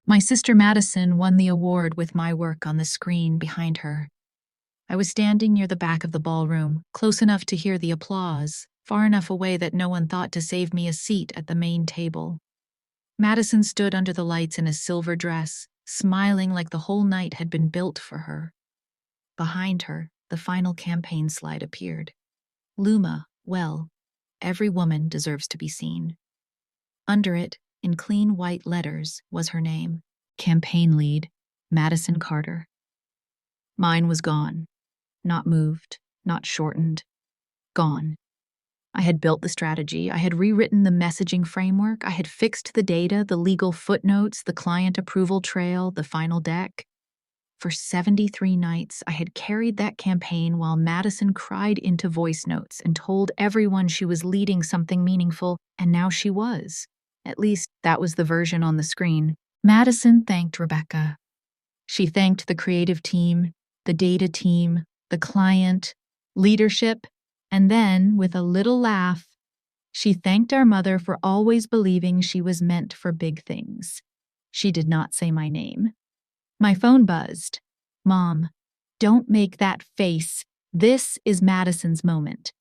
My sister Madison won the award with my work on the screen behind her. I was standing near the back of the ballroom, close enough to hear the applause, far enough away that no one thought to save me a seat at the main table. Madison stood under the lights in a silver dress, smiling like the whole night had been built for her. Behind her, the final campaign slide appeared. Luma, well, every woman deserves to be seen. Under it, in clean white letters, was her name. Campaign lead, Madison Carter. Mine was gone. Not moved, not shortened. Gone. I had built the strategy, I had rewritten the messaging framework, I had fixed the data, the legal footnotes, the client approval trail, the final deck. For 73 nights, I had carried that campaign while Madison cried into voice notes and told everyone she was leading something meaningful, and now she was. At least, that was the version on the screen. Madison thanked Rebecca. She thanked the creative team, the data team, the client, leadership, and then, with a little laugh, she thanked our mother for always believing she was meant for big things. She did not say my name. My phone buzzed. Mom, don't make that face. This is Madison's moment.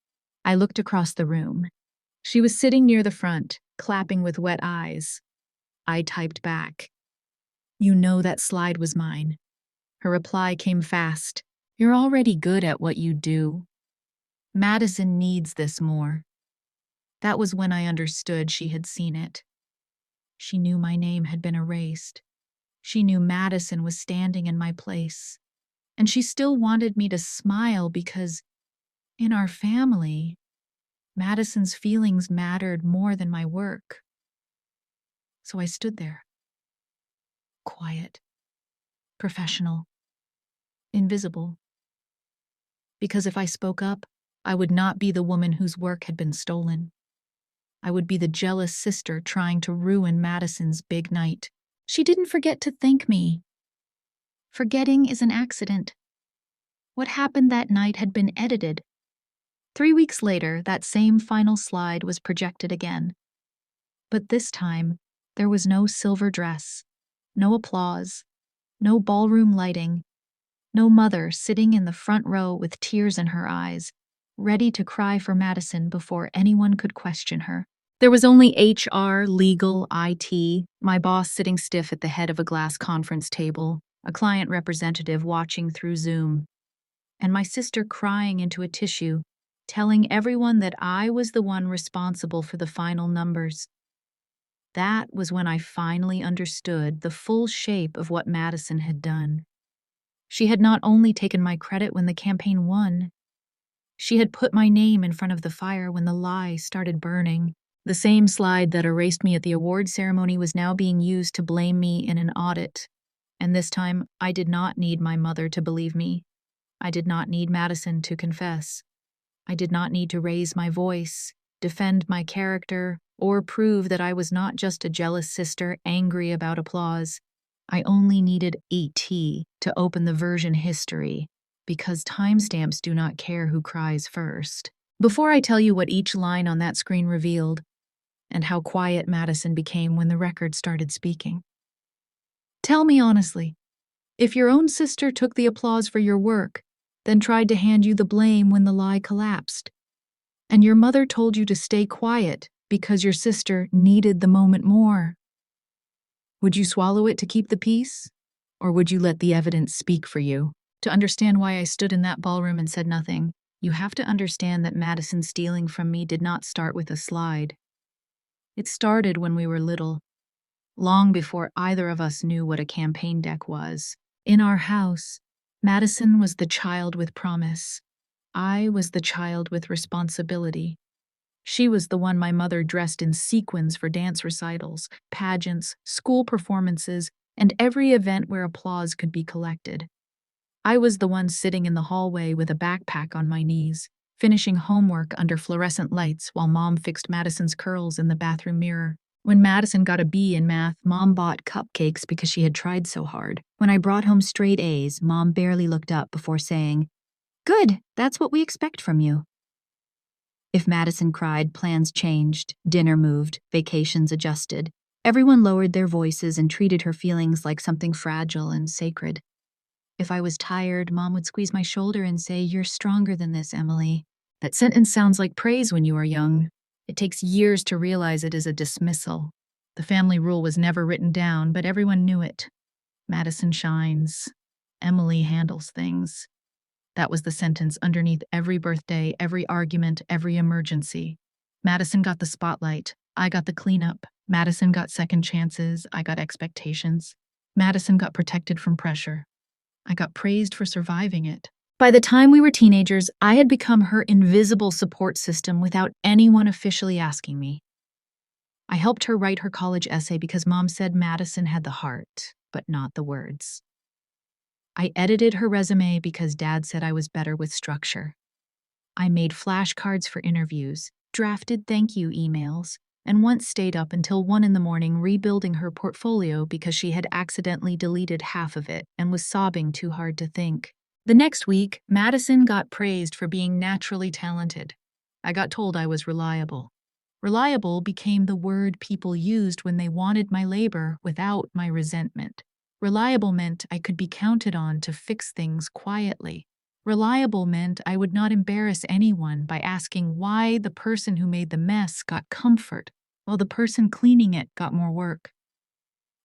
I looked across the room. She was sitting near the front, clapping with wet eyes. I typed back. You know that slide was mine. Her reply came fast. You're already good at what you do. Madison needs this more. That was when I understood she had seen it. She knew my name had been erased. She knew Madison was standing in my place. And she still wanted me to smile because, in our family, Madison's feelings mattered more than my work. So I stood there. Quiet. Professional. Invisible. Because if I spoke up, I would not be the woman whose work had been stolen. I would be the jealous sister trying to ruin Madison's big night. She didn't forget to thank me. Forgetting is an accident. What happened that night had been edited. 3 weeks later, that same final slide was projected again. But this time, there was no silver dress, no applause, no ballroom lighting, no mother sitting in the front row with tears in her eyes, ready to cry for Madison before anyone could question her. There was only HR, legal, IT, my boss sitting stiff at the head of a glass conference table, a client representative watching through Zoom, and my sister crying into a tissue, telling everyone that I was the one responsible for the final numbers. That was when I finally understood the full shape of what Madison had done. She had not only taken my credit when the campaign won, she had put my name in front of the fire when the lie started burning. The same slide that erased me at the award ceremony was now being used to blame me in an audit. And this time, I did not need my mother to believe me. I did not need Madison to confess. I did not need to raise my voice, defend my character, or prove that I was not just a jealous sister angry about applause. I only needed ET to open the version history, because timestamps do not care who cries first. Before I tell you what each line on that screen revealed, and how quiet Madison became when the record started speaking. Tell me honestly, if your own sister took the applause for your work, then tried to hand you the blame when the lie collapsed, and your mother told you to stay quiet because your sister needed the moment more, would you swallow it to keep the peace? Or would you let the evidence speak for you? To understand why I stood in that ballroom and said nothing, you have to understand that Madison stealing from me did not start with a slide. It started when we were little, long before either of us knew what a campaign deck was. In our house, Madison was the child with promise. I was the child with responsibility. She was the one my mother dressed in sequins for dance recitals, pageants, school performances, and every event where applause could be collected. I was the one sitting in the hallway with a backpack on my knees, finishing homework under fluorescent lights while Mom fixed Madison's curls in the bathroom mirror. When Madison got a B in math, Mom bought cupcakes because she had tried so hard. When I brought home straight A's, Mom barely looked up before saying, "Good, that's what we expect from you." If Madison cried, plans changed, dinner moved, vacations adjusted. Everyone lowered their voices and treated her feelings like something fragile and sacred. If I was tired, Mom would squeeze my shoulder and say, "You're stronger than this, Emily." That sentence sounds like praise when you are young. It takes years to realize it is a dismissal. The family rule was never written down, but everyone knew it. Madison shines. Emily handles things. That was the sentence underneath every birthday, every argument, every emergency. Madison got the spotlight. I got the cleanup. Madison got second chances. I got expectations. Madison got protected from pressure. I got praised for surviving it. By the time we were teenagers, I had become her invisible support system without anyone officially asking me. I helped her write her college essay because Mom said Madison had the heart, but not the words. I edited her resume because Dad said I was better with structure. I made flashcards for interviews, drafted thank you emails, and once stayed up until 1 a.m. rebuilding her portfolio because she had accidentally deleted half of it and was sobbing too hard to think. The next week, Madison got praised for being naturally talented. I got told I was reliable. Reliable became the word people used when they wanted my labor without my resentment. Reliable meant I could be counted on to fix things quietly. Reliable meant I would not embarrass anyone by asking why the person who made the mess got comfort, while the person cleaning it got more work.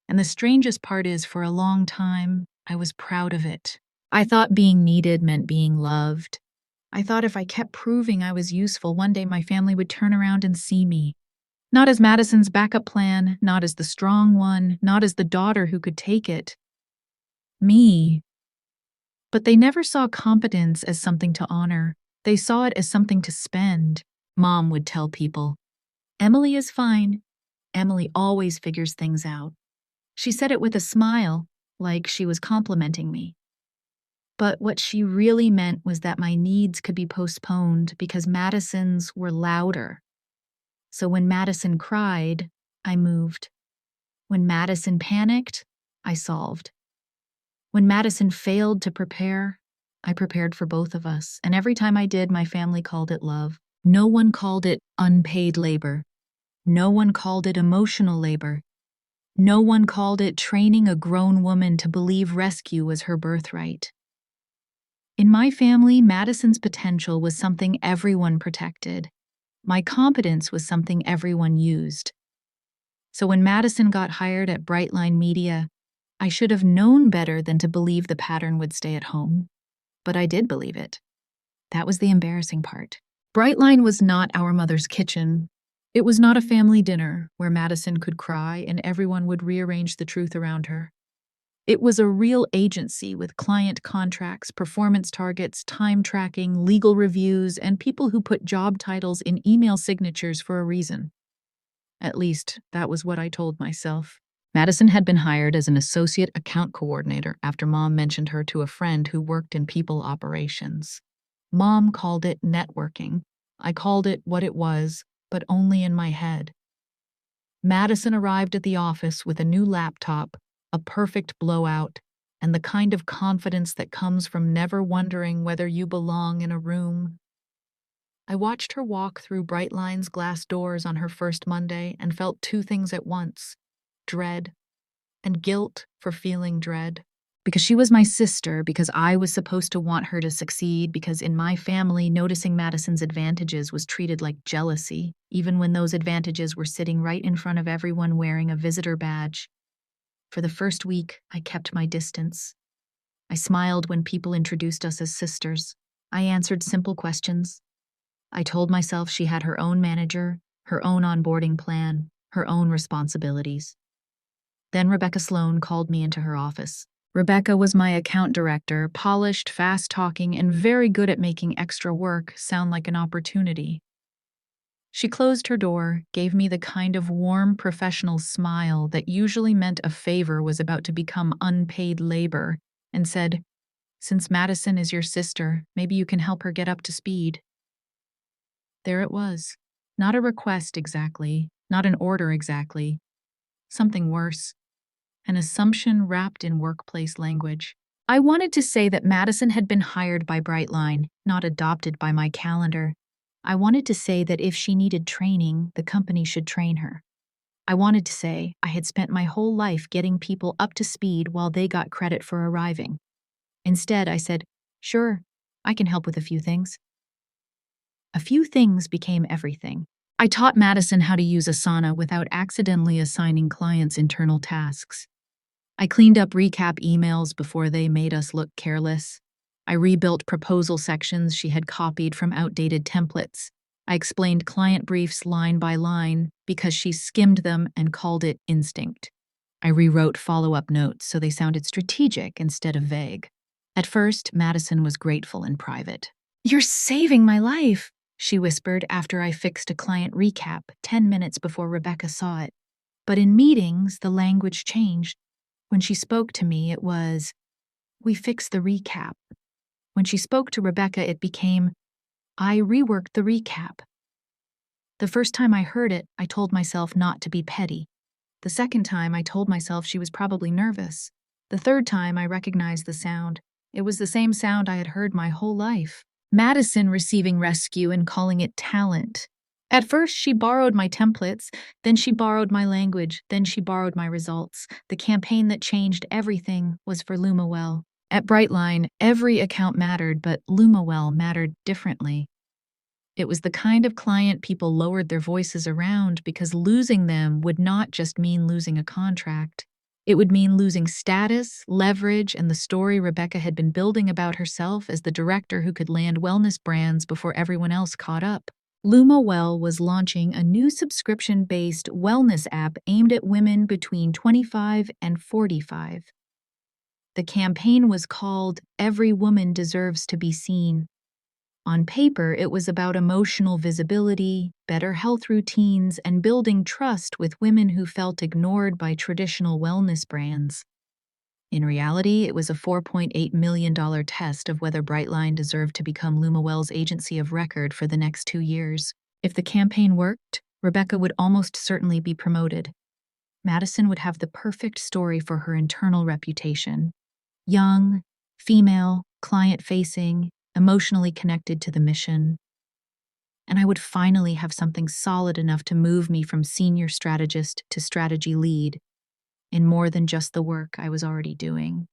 And the strangest part is, for a long time, I was proud of it. I thought being needed meant being loved. I thought if I kept proving I was useful, one day my family would turn around and see me. Not as Madison's backup plan, not as the strong one, not as the daughter who could take it. Me. But they never saw competence as something to honor. They saw it as something to spend. Mom would tell people, "Emily is fine. Emily always figures things out." She said it with a smile, like she was complimenting me. But what she really meant was that my needs could be postponed because Madison's were louder. So when Madison cried, I moved. When Madison panicked, I solved. When Madison failed to prepare, I prepared for both of us. And every time I did, my family called it love. No one called it unpaid labor. No one called it emotional labor. No one called it training a grown woman to believe rescue was her birthright. In my family, Madison's potential was something everyone protected. My competence was something everyone used. So when Madison got hired at Brightline Media, I should have known better than to believe the pattern would stay at home. But I did believe it. That was the embarrassing part. Brightline was not our mother's kitchen. It was not a family dinner where Madison could cry and everyone would rearrange the truth around her. It was a real agency with client contracts, performance targets, time tracking, legal reviews, and people who put job titles in email signatures for a reason. At least, that was what I told myself. Madison had been hired as an associate account coordinator after Mom mentioned her to a friend who worked in people operations. Mom called it networking. I called it what it was, but only in my head. Madison arrived at the office with a new laptop, a perfect blowout, and the kind of confidence that comes from never wondering whether you belong in a room. I watched her walk through Brightline's glass doors on her first Monday and felt two things at once: dread and guilt for feeling dread. Because she was my sister, because I was supposed to want her to succeed, because in my family, noticing Madison's advantages was treated like jealousy, even when those advantages were sitting right in front of everyone wearing a visitor badge. For the first week, I kept my distance. I smiled when people introduced us as sisters. I answered simple questions. I told myself she had her own manager, her own onboarding plan, her own responsibilities. Then Rebecca Sloan called me into her office. Rebecca was my account director, polished, fast-talking, and very good at making extra work sound like an opportunity. She closed her door, gave me the kind of warm, professional smile that usually meant a favor was about to become unpaid labor, and said, "Since Madison is your sister, maybe you can help her get up to speed." There it was. Not a request exactly, not an order exactly. Something worse. An assumption wrapped in workplace language. I wanted to say that Madison had been hired by Brightline, not adopted by my calendar. I wanted to say that if she needed training, the company should train her. I wanted to say I had spent my whole life getting people up to speed while they got credit for arriving. Instead, I said, "Sure, I can help with a few things." A few things became everything. I taught Madison how to use Asana without accidentally assigning clients internal tasks. I cleaned up recap emails before they made us look careless. I rebuilt proposal sections she had copied from outdated templates. I explained client briefs line by line because she skimmed them and called it instinct. I rewrote follow-up notes so they sounded strategic instead of vague. At first, Madison was grateful in private. "You're saving my life," she whispered after I fixed a client recap 10 minutes before Rebecca saw it. But in meetings, the language changed. When she spoke to me, it was, "We fixed the recap." When she spoke to Rebecca, it became, "I reworked the recap." The first time I heard it, I told myself not to be petty. The second time, I told myself she was probably nervous. The third time, I recognized the sound. It was the same sound I had heard my whole life. Madison receiving rescue and calling it talent. At first, she borrowed my templates, then she borrowed my language, then she borrowed my results. The campaign that changed everything was for Lumawell. At Brightline, every account mattered, but Lumawell mattered differently. It was the kind of client people lowered their voices around because losing them would not just mean losing a contract. It would mean losing status, leverage, and the story Rebecca had been building about herself as the director who could land wellness brands before everyone else caught up. Lumawell was launching a new subscription-based wellness app aimed at women between 25 and 45. The campaign was called "Every Woman Deserves to Be Seen." On paper, it was about emotional visibility, better health routines, and building trust with women who felt ignored by traditional wellness brands. In reality, it was a $4.8 million test of whether Brightline deserved to become Lumawell's agency of record for the next 2 years. If the campaign worked, Rebecca would almost certainly be promoted. Madison would have the perfect story for her internal reputation. Young, female, client-facing, emotionally connected to the mission. And I would finally have something solid enough to move me from senior strategist to strategy lead, in more than just the work I was already doing.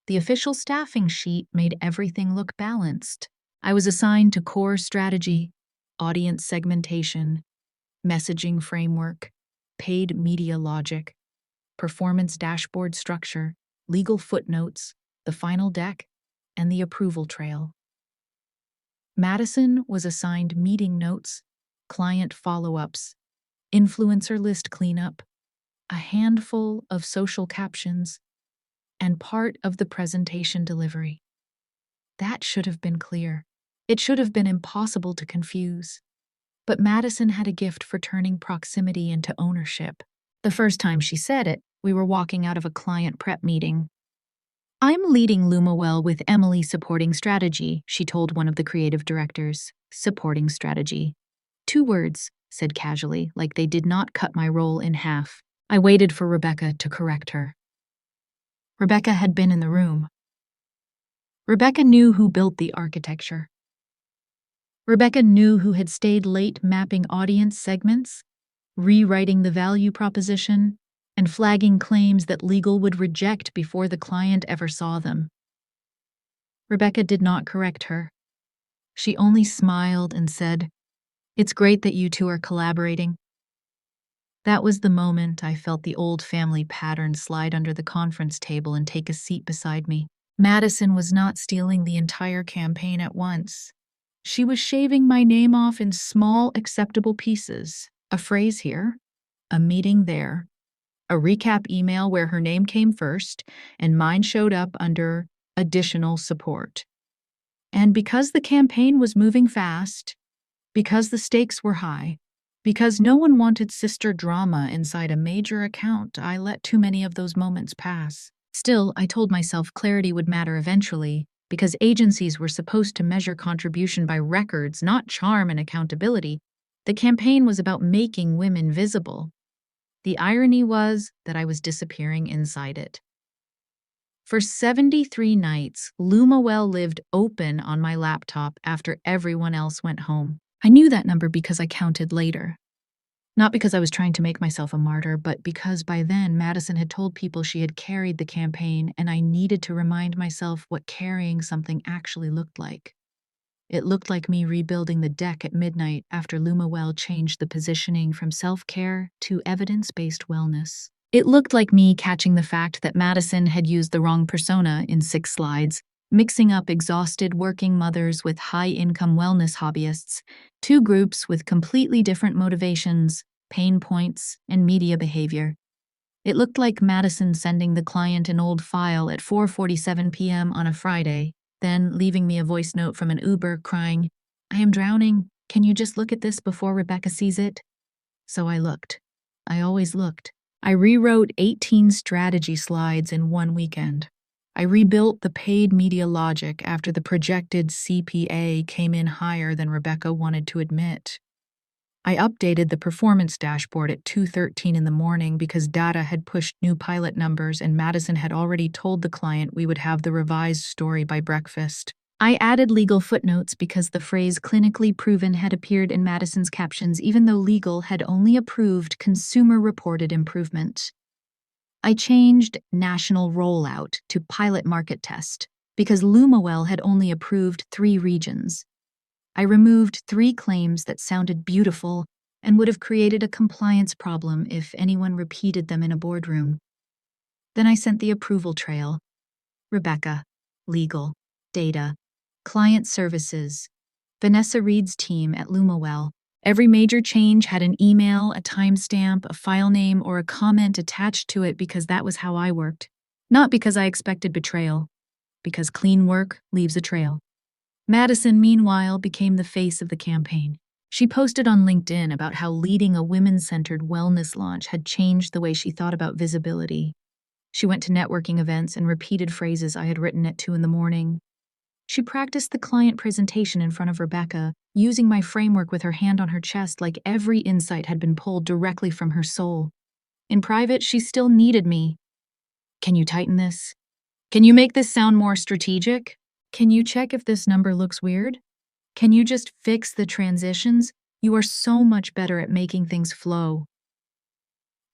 The official staffing sheet made everything look balanced. I was assigned to core strategy, audience segmentation, messaging framework, paid media logic, performance dashboard structure, legal footnotes, the final deck, and the approval trail. Madison was assigned meeting notes, client follow-ups, influencer list cleanup, a handful of social captions, and part of the presentation delivery. That should have been clear. It should have been impossible to confuse. But Madison had a gift for turning proximity into ownership. The first time she said it, we were walking out of a client prep meeting. "I'm leading Lumawell with Emily supporting strategy," she told one of the creative directors. Supporting strategy. 2 words, said casually, like they did not cut my role in half. I waited for Rebecca to correct her. Rebecca had been in the room. Rebecca knew who built the architecture. Rebecca knew who had stayed late mapping audience segments, rewriting the value proposition, and flagging claims that legal would reject before the client ever saw them. Rebecca did not correct her. She only smiled and said, "It's great that you two are collaborating." That was the moment I felt the old family pattern slide under the conference table and take a seat beside me. Madison was not stealing the entire campaign at once. She was shaving my name off in small, acceptable pieces. A phrase here, a meeting there, a recap email where her name came first, and mine showed up under additional support. And because the campaign was moving fast, because the stakes were high, because no one wanted sister drama inside a major account, I let too many of those moments pass. Still, I told myself clarity would matter eventually, because agencies were supposed to measure contribution by records, not charm and accountability. The campaign was about making women visible. The irony was that I was disappearing inside it. For 73 nights, Lumawell lived open on my laptop after everyone else went home. I knew that number because I counted later. Not because I was trying to make myself a martyr, but because by then Madison had told people she had carried the campaign, and I needed to remind myself what carrying something actually looked like. It looked like me rebuilding the deck at midnight after Lumawell changed the positioning from self-care to evidence-based wellness. It looked like me catching the fact that Madison had used the wrong persona in 6 slides, mixing up exhausted working mothers with high-income wellness hobbyists, 2 groups with completely different motivations, pain points, and media behavior. It looked like Madison sending the client an old file at 4:47 p.m. on a Friday, then leaving me a voice note from an Uber crying, "I am drowning. Can you just look at this before Rebecca sees it?" So I looked. I always looked. I rewrote 18 strategy slides in one weekend. I rebuilt the paid media logic after the projected CPA came in higher than Rebecca wanted to admit. I updated the performance dashboard at 2:13 in the morning because data had pushed new pilot numbers and Madison had already told the client we would have the revised story by breakfast. I added legal footnotes because the phrase clinically proven had appeared in Madison's captions even though legal had only approved consumer-reported improvement. I changed national rollout to pilot market test because Lumawell had only approved 3 regions. I removed 3 claims that sounded beautiful and would have created a compliance problem if anyone repeated them in a boardroom. Then I sent the approval trail. Rebecca, legal, data, client services, Vanessa Reed's team at Lumawell. Every major change had an email, a timestamp, a file name, or a comment attached to it because that was how I worked. Not because I expected betrayal, because clean work leaves a trail. Madison, meanwhile, became the face of the campaign. She posted on LinkedIn about how leading a women-centered wellness launch had changed the way she thought about visibility. She went to networking events and repeated phrases I had written at 2 in the morning. She practiced the client presentation in front of Rebecca, using my framework with her hand on her chest like every insight had been pulled directly from her soul. In private, she still needed me. "Can you tighten this? Can you make this sound more strategic? Can you check if this number looks weird? Can you just fix the transitions? You are so much better at making things flow."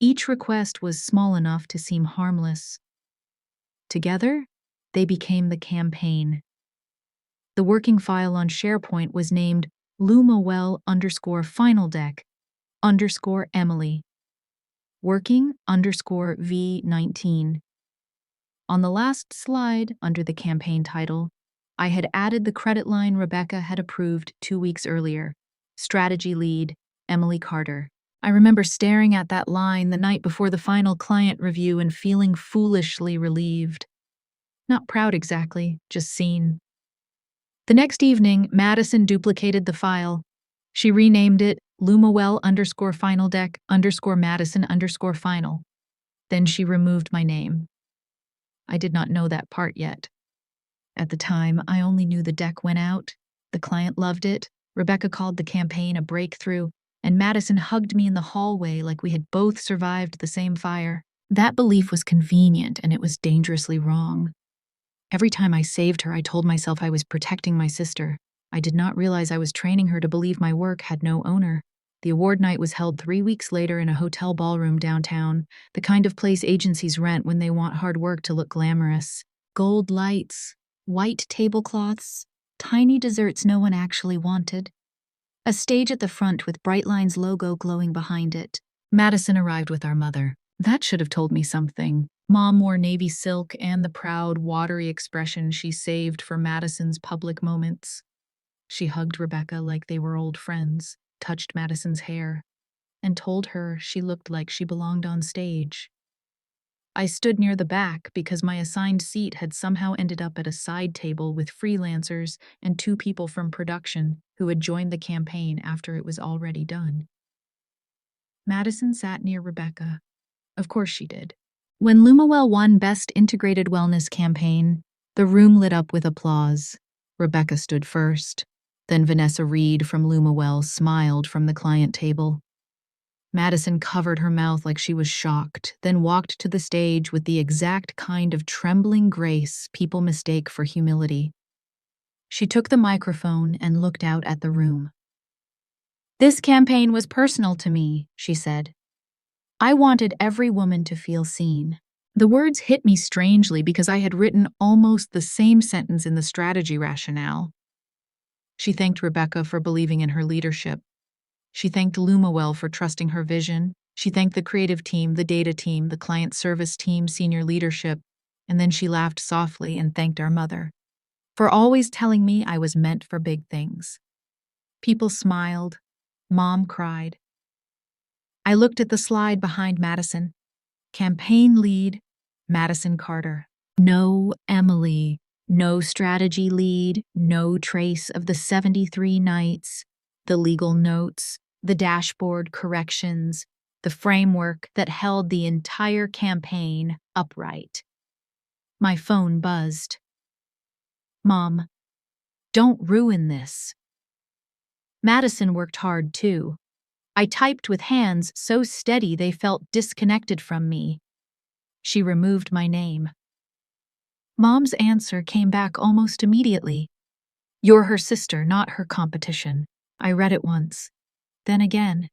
Each request was small enough to seem harmless. Together, they became the campaign. The working file on SharePoint was named Lumawell_final deck _Emily. Working _V19. On the last slide, under the campaign title, I had added the credit line Rebecca had approved 2 weeks earlier. Strategy lead, Emily Carter. I remember staring at that line the night before the final client review and feeling foolishly relieved. Not proud exactly, just seen. The next evening, Madison duplicated the file. She renamed it Lumawell_final deck _Madison_final. Then she removed my name. I did not know that part yet. At the time, I only knew the deck went out. The client loved it. Rebecca called the campaign a breakthrough, and Madison hugged me in the hallway like we had both survived the same fire. That belief was convenient, and it was dangerously wrong. Every time I saved her, I told myself I was protecting my sister. I did not realize I was training her to believe my work had no owner. The award night was held 3 weeks later in a hotel ballroom downtown, the kind of place agencies rent when they want hard work to look glamorous. Gold lights, white tablecloths, tiny desserts no one actually wanted. A stage at the front with Brightline's logo glowing behind it. Madison arrived with our mother. That should have told me something. Mom wore navy silk and the proud, watery expression she saved for Madison's public moments. She hugged Rebecca like they were old friends, touched Madison's hair, and told her she looked like she belonged on stage. I stood near the back because my assigned seat had somehow ended up at a side table with freelancers and 2 people from production who had joined the campaign after it was already done. Madison sat near Rebecca. Of course she did. When Lumawell won Best Integrated Wellness Campaign, the room lit up with applause. Rebecca stood first. Then Vanessa Reed from Lumawell smiled from the client table. Madison covered her mouth like she was shocked, then walked to the stage with the exact kind of trembling grace people mistake for humility. She took the microphone and looked out at the room. This campaign was personal to me, she said. I wanted every woman to feel seen. The words hit me strangely because I had written almost the same sentence in the strategy rationale. She thanked Rebecca for believing in her leadership. She thanked Lumawell for trusting her vision. She thanked the creative team, the data team, the client service team, senior leadership, and then she laughed softly and thanked our mother for always telling me I was meant for big things. People smiled. Mom cried. I looked at the slide behind Madison. Campaign lead, Madison Carter. No Emily. No strategy lead. No trace of the 73 nights, the legal notes, the dashboard corrections, the framework that held the entire campaign upright. My phone buzzed. Mom, don't ruin this. Madison worked hard too. I typed with hands so steady they felt disconnected from me. She removed my name. Mom's answer came back almost immediately. You're her sister, not her competition. I read it once, then again.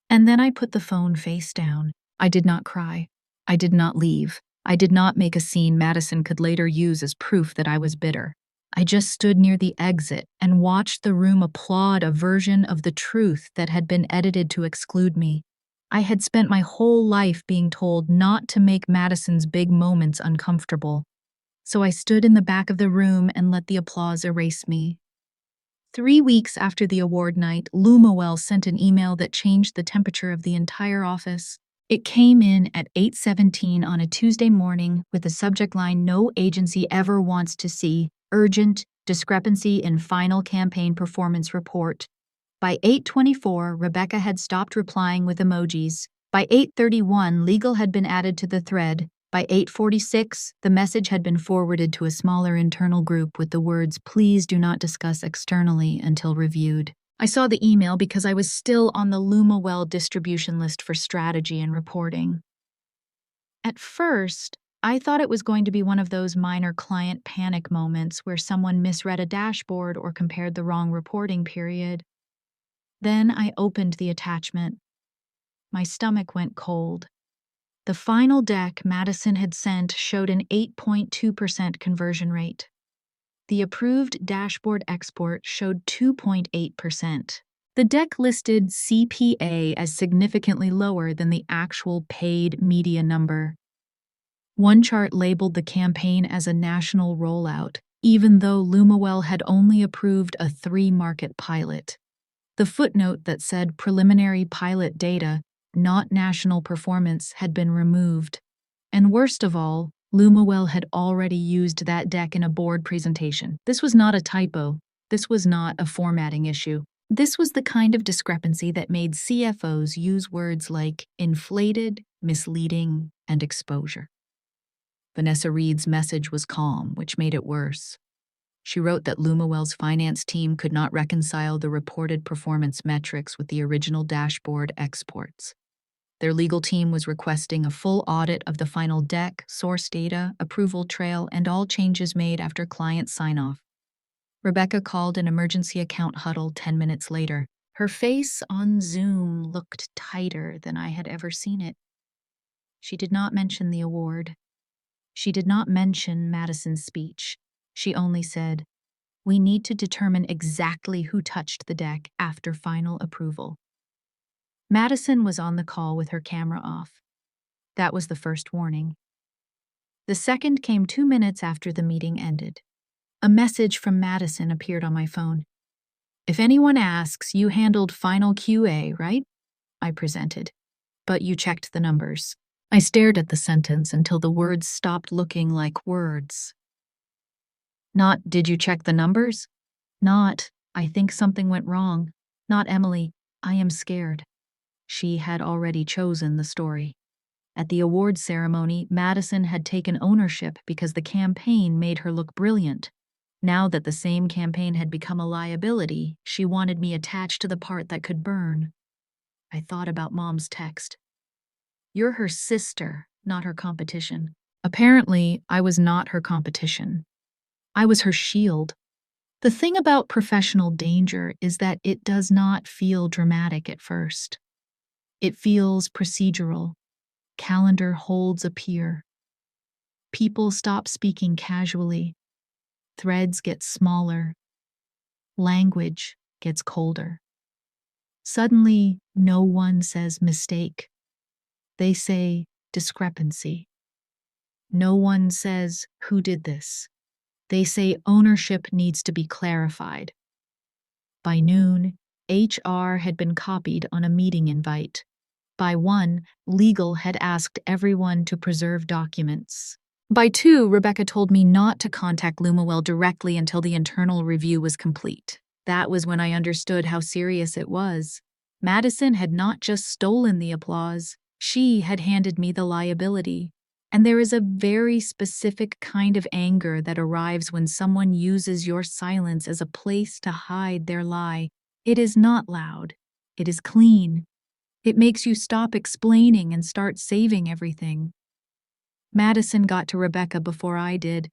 And then I put the phone face down. I did not cry. I did not leave. I did not make a scene Madison could later use as proof that I was bitter. I just stood near the exit and watched the room applaud a version of the truth that had been edited to exclude me. I had spent my whole life being told not to make Madison's big moments uncomfortable. So I stood in the back of the room and let the applause erase me. 3 weeks after the award night, Lumawell sent an email that changed the temperature of the entire office. It came in at 8:17 on a Tuesday morning with the subject line no agency ever wants to see, urgent, discrepancy in final campaign performance report. By 8:24, Rebecca had stopped replying with emojis. By 8:31, legal had been added to the thread. By 8:46, the message had been forwarded to a smaller internal group with the words, "Please do not discuss externally until reviewed." I saw the email because I was still on the Lumawell distribution list for strategy and reporting. At first, I thought it was going to be one of those minor client panic moments where someone misread a dashboard or compared the wrong reporting period. Then I opened the attachment. My stomach went cold. The final deck Madison had sent showed an 8.2% conversion rate. The approved dashboard export showed 2.8%. The deck listed CPA as significantly lower than the actual paid media number. One chart labeled the campaign as a national rollout, even though Lumawell had only approved a 3-market pilot. The footnote that said preliminary pilot data, not national performance, had been removed. And worst of all, Lumawell had already used that deck in a board presentation. This was not a typo. This was not a formatting issue. This was the kind of discrepancy that made CFOs use words like inflated, misleading, and exposure. Vanessa Reed's message was calm, which made it worse. She wrote that Lumawell's finance team could not reconcile the reported performance metrics with the original dashboard exports. Their legal team was requesting a full audit of the final deck, source data, approval trail, and all changes made after client sign-off. Rebecca called an emergency account huddle 10 minutes later. Her face on Zoom looked tighter than I had ever seen it. She did not mention the award. She did not mention Madison's speech. She only said, "We need to determine exactly who touched the deck after final approval." Madison was on the call with her camera off. That was the first warning. The second came 2 minutes after the meeting ended. A message from Madison appeared on my phone. "If anyone asks, you handled final QA, right?" I presented. "But you checked the numbers." I stared at the sentence until the words stopped looking like words. Not, "Did you check the numbers?" Not, "I think something went wrong." Not, "Emily, I am scared." She had already chosen the story. At the awards ceremony, Madison had taken ownership because the campaign made her look brilliant. Now that the same campaign had become a liability, she wanted me attached to the part that could burn. I thought about Mom's text. "You're her sister, not her competition." Apparently, I was not her competition. I was her shield. The thing about professional danger is that it does not feel dramatic at first. It feels procedural. Calendar holds appear. People stop speaking casually. Threads get smaller. Language gets colder. Suddenly, no one says mistake. They say discrepancy. No one says who did this. They say ownership needs to be clarified. By noon, HR had been copied on a meeting invite. By 1, legal had asked everyone to preserve documents. By 2, Rebecca told me not to contact Lumawell directly until the internal review was complete. That was when I understood how serious it was. Madison had not just stolen the applause, she had handed me the liability. And there is a very specific kind of anger that arrives when someone uses your silence as a place to hide their lie. It is not loud. It is clean. It makes you stop explaining and start saving everything. Madison got to Rebecca before I did.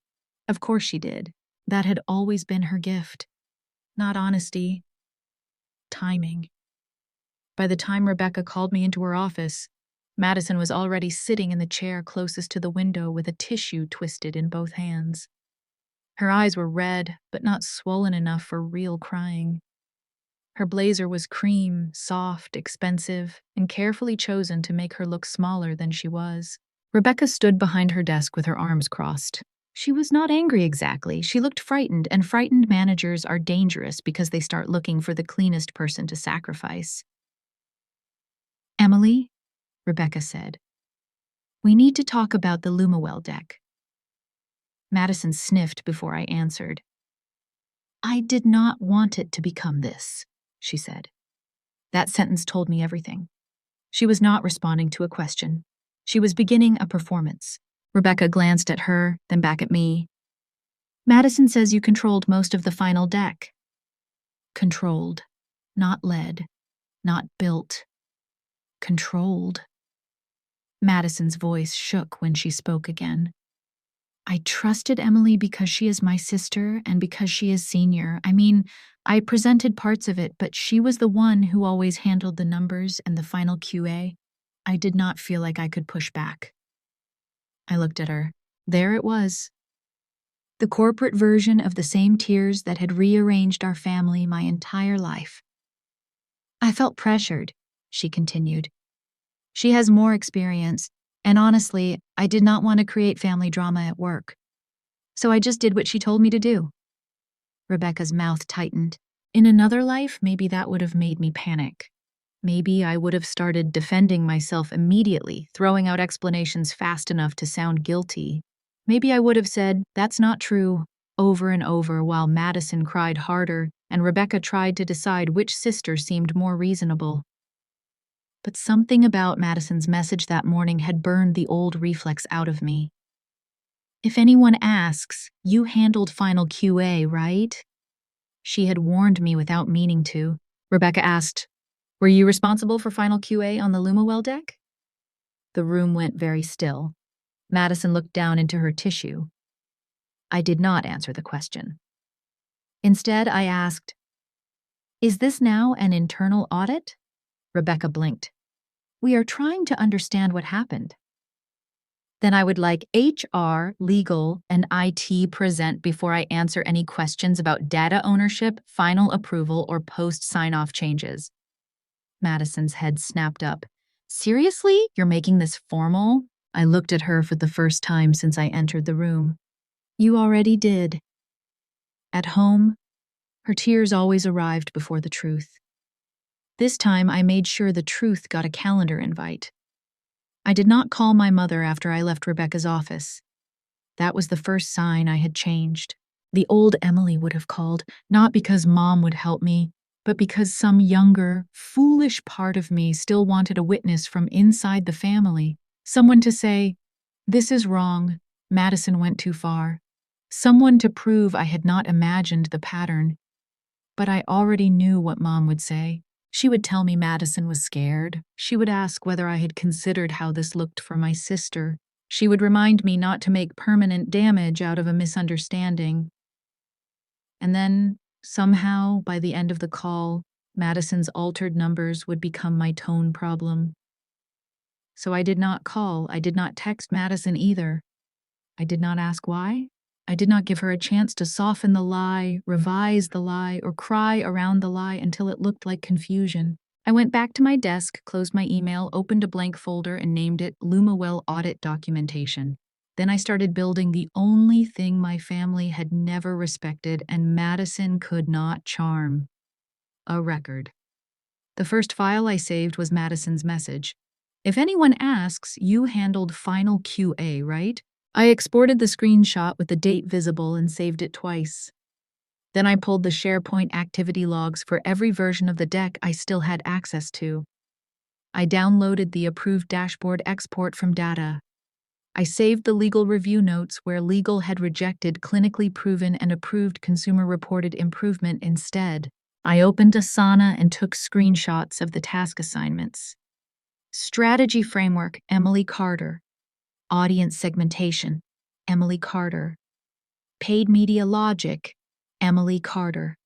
Of course she did. That had always been her gift. Not honesty. Timing. By the time Rebecca called me into her office, Madison was already sitting in the chair closest to the window with a tissue twisted in both hands. Her eyes were red, but not swollen enough for real crying. Her blazer was cream, soft, expensive, and carefully chosen to make her look smaller than she was. Rebecca stood behind her desk with her arms crossed. She was not angry exactly. She looked frightened, and frightened managers are dangerous because they start looking for the cleanest person to sacrifice. "Emily," Rebecca said, "we need to talk about the Lumawell deck." Madison sniffed before I answered. "I did not want it to become this," she said. That sentence told me everything. She was not responding to a question. She was beginning a performance. Rebecca glanced at her, then back at me. "Madison says you controlled most of the final deck." Controlled, not led, not built. Controlled. Madison's voice shook when she spoke again. "I trusted Emily because she is my sister and because she is senior. I presented parts of it, but she was the one who always handled the numbers and the final QA. I did not feel like I could push back." I looked at her. There it was. The corporate version of the same tears that had rearranged our family my entire life. "I felt pressured," she continued. "She has more experience, and honestly, I did not want to create family drama at work. So I just did what she told me to do." Rebecca's mouth tightened. In another life, maybe that would have made me panic. Maybe I would have started defending myself immediately, throwing out explanations fast enough to sound guilty. Maybe I would have said, "That's not true," over and over while Madison cried harder and Rebecca tried to decide which sister seemed more reasonable. But something about Madison's message that morning had burned the old reflex out of me. "If anyone asks, you handled final QA, right?" She had warned me without meaning to. Rebecca asked, "Were you responsible for final QA on the Lumawell deck?" The room went very still. Madison looked down into her tissue. I did not answer the question. Instead, I asked, "Is this now an internal audit?" Rebecca blinked. "We are trying to understand what happened." "Then I would like HR, legal, and IT present before I answer any questions about data ownership, final approval, or post-sign-off changes." Madison's head snapped up. "Seriously? You're making this formal?" I looked at her for the first time since I entered the room. "You already did." At home, her tears always arrived before the truth. This time, I made sure the truth got a calendar invite. I did not call my mother after I left Rebecca's office. That was the first sign I had changed. The old Emily would have called, not because Mom would help me, but because some younger, foolish part of me still wanted a witness from inside the family. Someone to say, "This is wrong, Madison went too far." Someone to prove I had not imagined the pattern. But I already knew what Mom would say. She would tell me Madison was scared. She would ask whether I had considered how this looked for my sister. She would remind me not to make permanent damage out of a misunderstanding. And then, somehow, by the end of the call, Madison's altered numbers would become my tone problem. So I did not call, I did not text Madison either. I did not ask why. I did not give her a chance to soften the lie, revise the lie, or cry around the lie until it looked like confusion. I went back to my desk, closed my email, opened a blank folder, and named it Lumawell Audit Documentation. Then I started building the only thing my family had never respected and Madison could not charm: a record. The first file I saved was Madison's message. "If anyone asks, you handled final QA, right?" I exported the screenshot with the date visible and saved it twice. Then I pulled the SharePoint activity logs for every version of the deck I still had access to. I downloaded the approved dashboard export from data. I saved the legal review notes where legal had rejected clinically proven and approved consumer-reported improvement instead. I opened Asana and took screenshots of the task assignments. Strategy Framework, Emily Carter. Audience Segmentation, Emily Carter. Paid Media Logic, Emily Carter.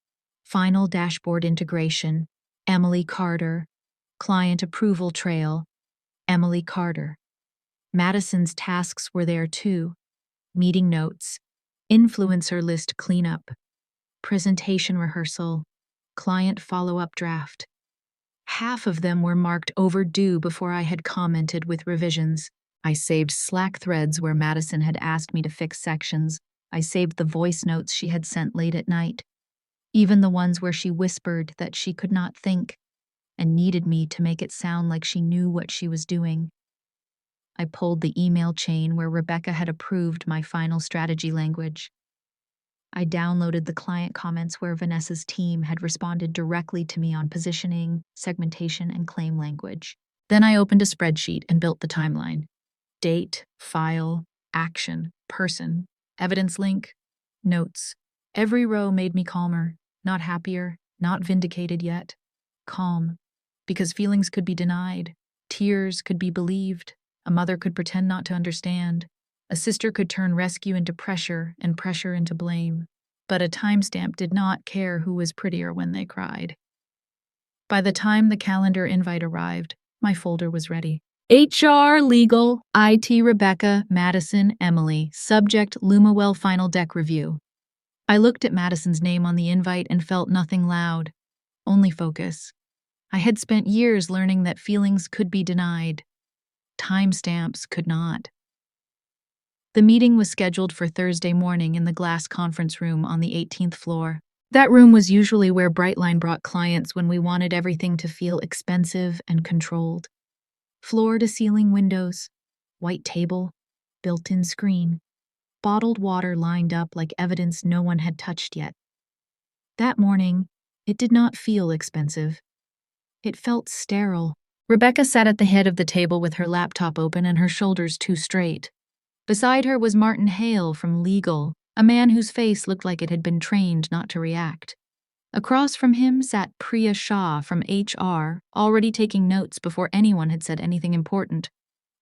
Final Dashboard Integration, Emily Carter. Client Approval Trail, Emily Carter. Madison's tasks were there too: meeting notes, influencer list cleanup, presentation rehearsal, client follow-up draft. Half of them were marked overdue before I had commented with revisions. I saved Slack threads where Madison had asked me to fix sections. I saved the voice notes she had sent late at night, even the ones where she whispered that she could not think and needed me to make it sound like she knew what she was doing. I pulled the email chain where Rebecca had approved my final strategy language. I downloaded the client comments where Vanessa's team had responded directly to me on positioning, segmentation, and claim language. Then I opened a spreadsheet and built the timeline. Date, file, action, person, evidence link, notes. Every row made me calmer, not happier, not vindicated yet. Calm, because feelings could be denied, tears could be believed, a mother could pretend not to understand, a sister could turn rescue into pressure and pressure into blame. But a timestamp did not care who was prettier when they cried. By the time the calendar invite arrived, my folder was ready. HR, Legal, IT, Rebecca, Madison, Emily. Subject, Lumawell Final Deck Review. I looked at Madison's name on the invite and felt nothing loud, only focus. I had spent years learning that feelings could be denied. Timestamps could not. The meeting was scheduled for Thursday morning in the glass conference room on the 18th floor. That room was usually where Brightline brought clients when we wanted everything to feel expensive and controlled. Floor-to-ceiling windows, white table, built-in screen, bottled water lined up like evidence no one had touched yet. That morning, it did not feel expensive. It felt sterile. Rebecca sat at the head of the table with her laptop open and her shoulders too straight. Beside her was Martin Hale from Legal, a man whose face looked like it had been trained not to react. Across from him sat Priya Shah from HR, already taking notes before anyone had said anything important.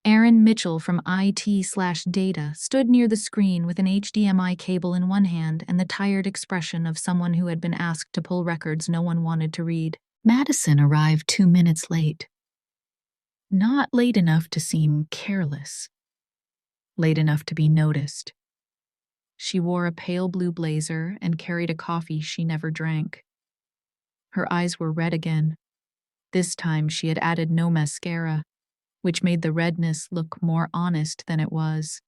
Aaron Mitchell from IT/data stood near the screen with an HDMI cable in one hand and the tired expression of someone who had been asked to pull records no one wanted to read. Madison arrived 2 minutes late. Not late enough to seem careless. Late enough to be noticed. She wore a pale blue blazer and carried a coffee she never drank. Her eyes were red again. This time she had added no mascara, which made the redness look more honest than it was.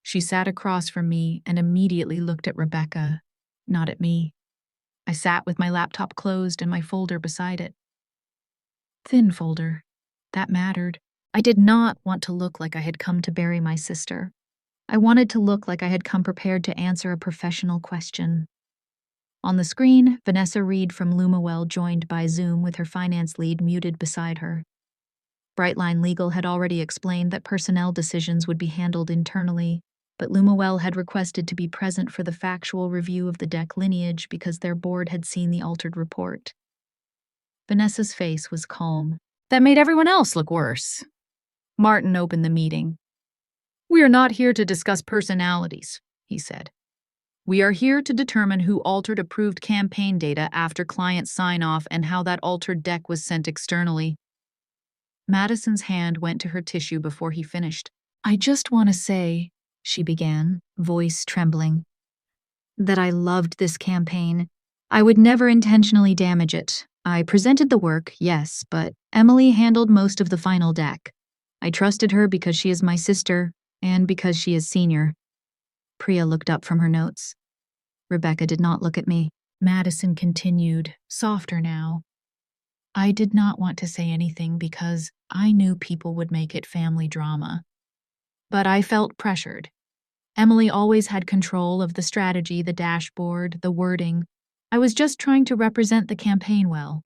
She sat across from me and immediately looked at Rebecca, not at me. I sat with my laptop closed and my folder beside it. Thin folder. That mattered. I did not want to look like I had come to bury my sister. I wanted to look like I had come prepared to answer a professional question. On the screen, Vanessa Reed from Lumawell joined by Zoom with her finance lead muted beside her. Brightline Legal had already explained that personnel decisions would be handled internally, but Lumawell had requested to be present for the factual review of the deck lineage because their board had seen the altered report. Vanessa's face was calm. That made everyone else look worse. Martin opened the meeting. "We are not here to discuss personalities," he said. We are here to determine who altered approved campaign data after client sign-off and how that altered deck was sent externally. Madison's hand went to her tissue before he finished. I just want to say, she began, voice trembling, that I loved this campaign. I would never intentionally damage it. I presented the work, yes, but Emily handled most of the final deck. I trusted her because she is my sister and because she is senior. Priya looked up from her notes. Rebecca did not look at me. Madison continued, softer now. I did not want to say anything because I knew people would make it family drama. But I felt pressured. Emily always had control of the strategy, the dashboard, the wording. I was just trying to represent the campaign well.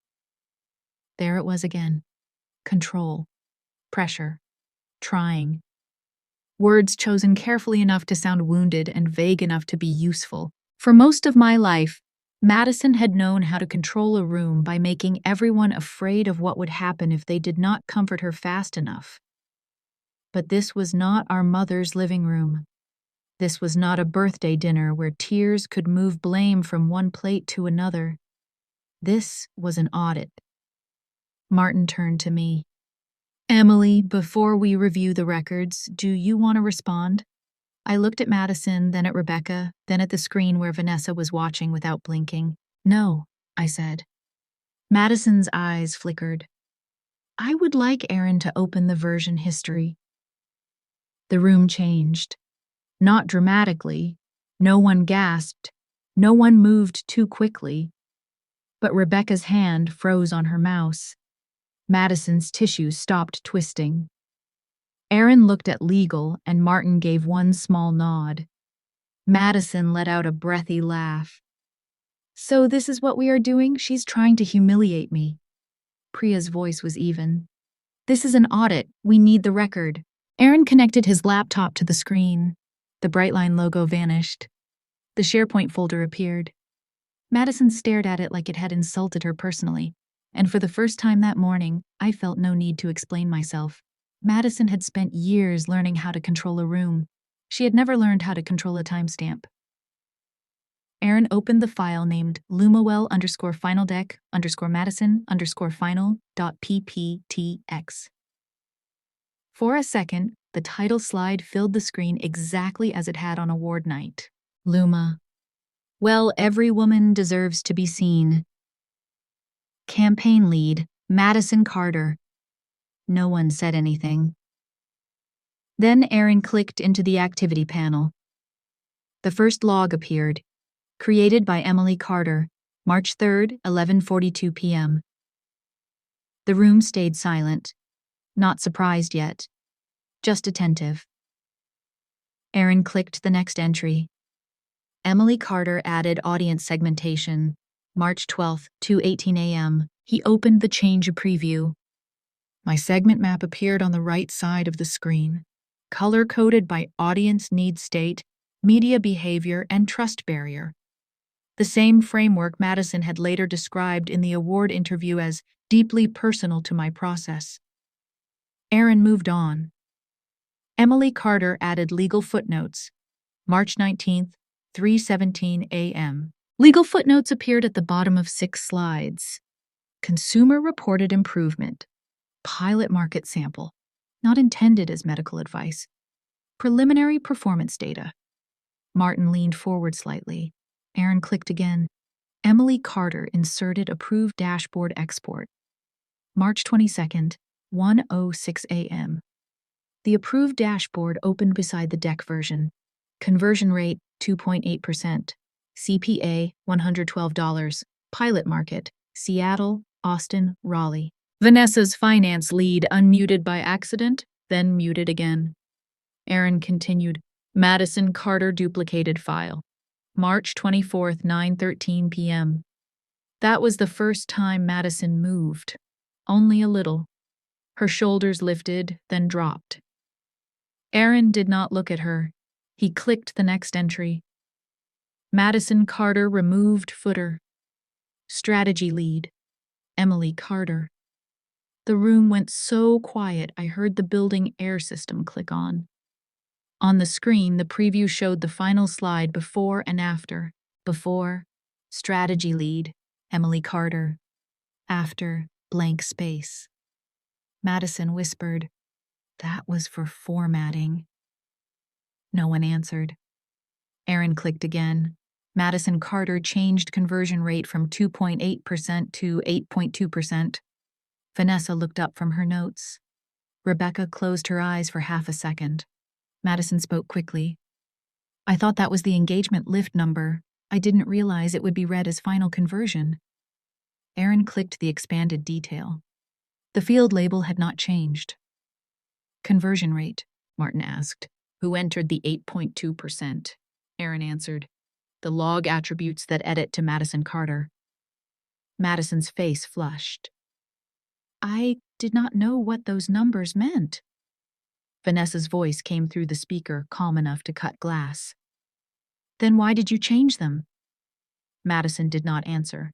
There it was again. Control. Pressure. Trying. Words chosen carefully enough to sound wounded and vague enough to be useful. For most of my life, Madison had known how to control a room by making everyone afraid of what would happen if they did not comfort her fast enough. But this was not our mother's living room. This was not a birthday dinner where tears could move blame from one plate to another. This was an audit. Martin turned to me. Emily, before we review the records, do you want to respond? I looked at Madison, then at Rebecca, then at the screen where Vanessa was watching without blinking. No, I said. Madison's eyes flickered. I would like Aaron to open the version history. The room changed. Not dramatically. No one gasped. No one moved too quickly. But Rebecca's hand froze on her mouse. Madison's tissues stopped twisting. Aaron looked at legal, and Martin gave one small nod. Madison let out a breathy laugh. So this is what we are doing? She's trying to humiliate me. Priya's voice was even. This is an audit. We need the record. Aaron connected his laptop to the screen. The Brightline logo vanished. The SharePoint folder appeared. Madison stared at it like it had insulted her personally, and for the first time that morning, I felt no need to explain myself. Madison had spent years learning how to control a room. She had never learned how to control a timestamp. Aaron opened the file named lumawell_finaldeck_Madison_final.pptx. For a second, the title slide filled the screen exactly as it had on award night. Luma. Well, every woman deserves to be seen. Campaign lead, Madison Carter. No one said anything. Then Aaron clicked into the activity panel. The first log appeared, created by Emily Carter, March 3rd, 11:42 p.m. The room stayed silent, not surprised yet, just attentive. Aaron clicked the next entry. Emily Carter added audience segmentation, March 12th, 2:18 a.m. He opened the change preview. My segment map appeared on the right side of the screen, color-coded by audience need state, media behavior, and trust barrier. The same framework Madison had later described in the award interview as deeply personal to my process. Aaron moved on. Emily Carter added legal footnotes, March 19th, 3:17 a.m. Legal footnotes appeared at the bottom of 6 slides. Consumer reported improvement. Pilot market sample, not intended as medical advice. Preliminary performance data. Martin leaned forward slightly. Aaron clicked again. Emily Carter inserted approved dashboard export. March 22nd, 1:06 a.m. The approved dashboard opened beside the deck version. Conversion rate 2.8%. CPA $112. Pilot market Seattle, Austin, Raleigh. Vanessa's finance lead unmuted by accident, then muted again. Aaron continued. Madison Carter duplicated file. March 24th, 9:13 p.m. That was the first time Madison moved. Only a little. Her shoulders lifted, then dropped. Aaron did not look at her. He clicked the next entry. Madison Carter removed footer. Strategy lead. Emily Carter. The room went so quiet I heard the building air system click on. On the screen, the preview showed the final slide before and after. Before, strategy lead, Emily Carter. After, blank space. Madison whispered, "That was for formatting." No one answered. Aaron clicked again. Madison Carter changed conversion rate from 2.8% to 8.2%. Vanessa looked up from her notes. Rebecca closed her eyes for half a second. Madison spoke quickly. "I thought that was the engagement lift number. I didn't realize it would be read as final conversion." Aaron clicked the expanded detail. The field label had not changed. "Conversion rate?" Martin asked. "Who entered the 8.2%? Aaron answered. "The log attributes that edit to Madison Carter." Madison's face flushed. "I did not know what those numbers meant." Vanessa's voice came through the speaker, calm enough to cut glass. "Then why did you change them?" Madison did not answer.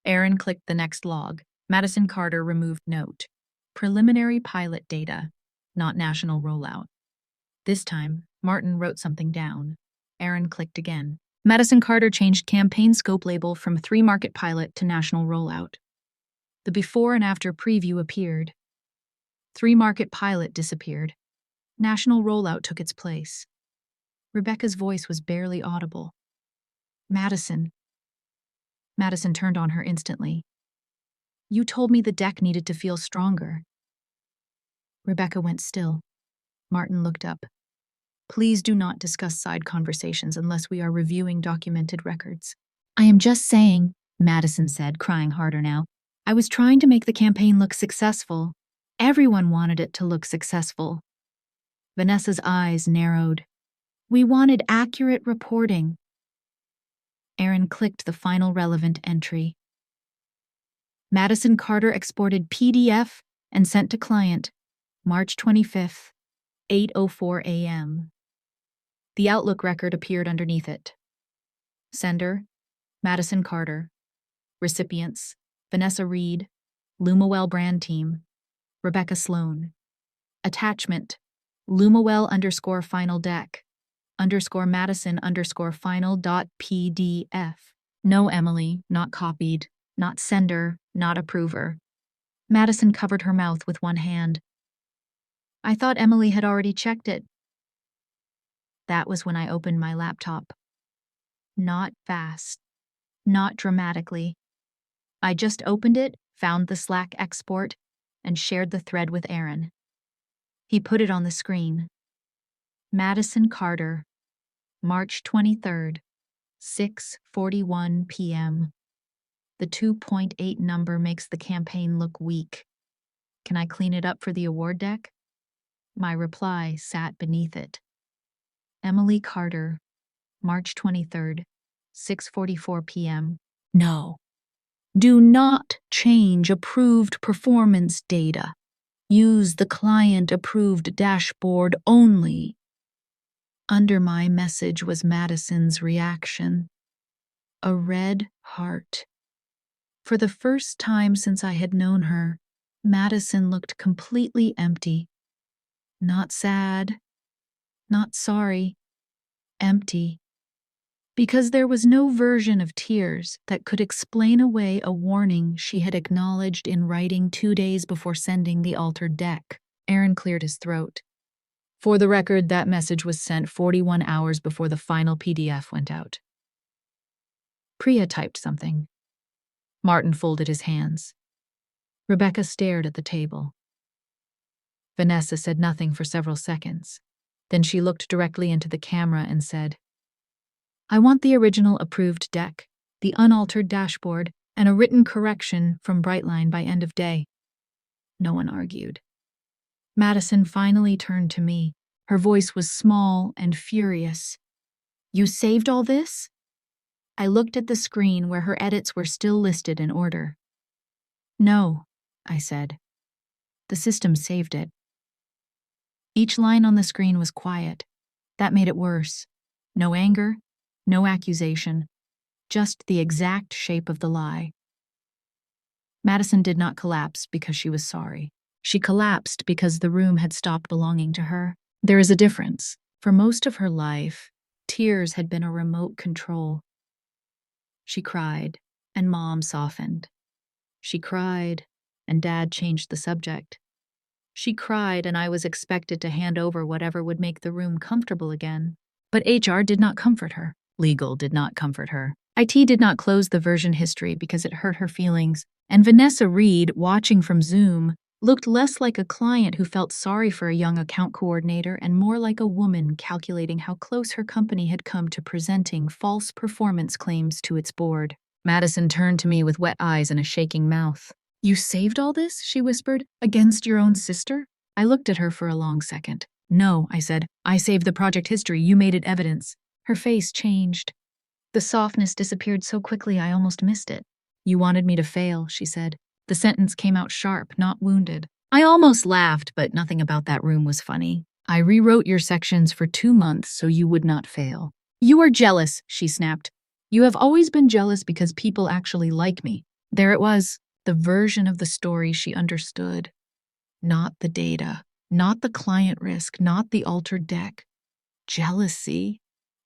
Aaron clicked the next log. Madison Carter removed note. Preliminary pilot data, not national rollout. This time, Martin wrote something down. Aaron clicked again. Madison Carter changed campaign scope label from 3-market pilot to national rollout. The before and after preview appeared. 3-market pilot disappeared. National rollout took its place. Rebecca's voice was barely audible. "Madison." Madison turned on her instantly. "You told me the deck needed to feel stronger." Rebecca went still. Martin looked up. "Please do not discuss side conversations unless we are reviewing documented records." "I am just saying," Madison said, crying harder now. "I was trying to make the campaign look successful. Everyone wanted it to look successful." Vanessa's eyes narrowed. "We wanted accurate reporting." Aaron clicked the final relevant entry. Madison Carter exported PDF and sent to client, March 25th, 8:04 a.m. The Outlook record appeared underneath it. Sender, Madison Carter. Recipients, Vanessa Reed, Lumawell Brand Team, Rebecca Sloan. Attachment, Lumawell_final deck, _Madison_final.pdf. No Emily, not copied, not sender, not approver. Madison covered her mouth with one hand. "I thought Emily had already checked it." That was when I opened my laptop. Not fast. Not dramatically. I just opened it, found the Slack export, and shared the thread with Aaron. He put it on the screen. Madison Carter, March 23rd, 6:41 p.m. The 2.8 number makes the campaign look weak. Can I clean it up for the award deck? My reply sat beneath it. Emily Carter, March 23rd, 6:44 p.m. No. Do not change approved performance data. Use the client-approved dashboard only. Under my message was Madison's reaction. A red heart. For the first time since I had known her, Madison looked completely empty. Not sad, not sorry, empty. Because there was no version of tears that could explain away a warning she had acknowledged in writing 2 days before sending the altered deck. Aaron cleared his throat. For the record, that message was sent 41 hours before the final PDF went out. Priya typed something. Martin folded his hands. Rebecca stared at the table. Vanessa said nothing for several seconds. Then she looked directly into the camera and said, "I want the original approved deck, the unaltered dashboard, and a written correction from Brightline by end of day." No one argued. Madison finally turned to me. Her voice was small and furious. "You saved all this?" I looked at the screen where her edits were still listed in order. "No," I said. "The system saved it." Each line on the screen was quiet. That made it worse. No anger, no accusation, just the exact shape of the lie. Madison did not collapse because she was sorry. She collapsed because the room had stopped belonging to her. There is a difference. For most of her life, tears had been a remote control. She cried, and Mom softened. She cried, and Dad changed the subject. She cried, and I was expected to hand over whatever would make the room comfortable again. But HR did not comfort her. Legal did not comfort her. IT did not close the version history because it hurt her feelings. And Vanessa Reed, watching from Zoom, looked less like a client who felt sorry for a young account coordinator and more like a woman calculating how close her company had come to presenting false performance claims to its board. Madison turned to me with wet eyes and a shaking mouth. "You saved all this?" she whispered. "Against your own sister?" I looked at her for a long second. "No," I said. "I saved the project history. You made it evidence." Her face changed. The softness disappeared so quickly I almost missed it. "You wanted me to fail," she said. The sentence came out sharp, not wounded. I almost laughed, but nothing about that room was funny. "I rewrote your sections for 2 months so you would not fail." "You are jealous," she snapped. "You have always been jealous because people actually like me." There it was, the version of the story she understood. Not the data, not the client risk, not the altered deck. Jealousy.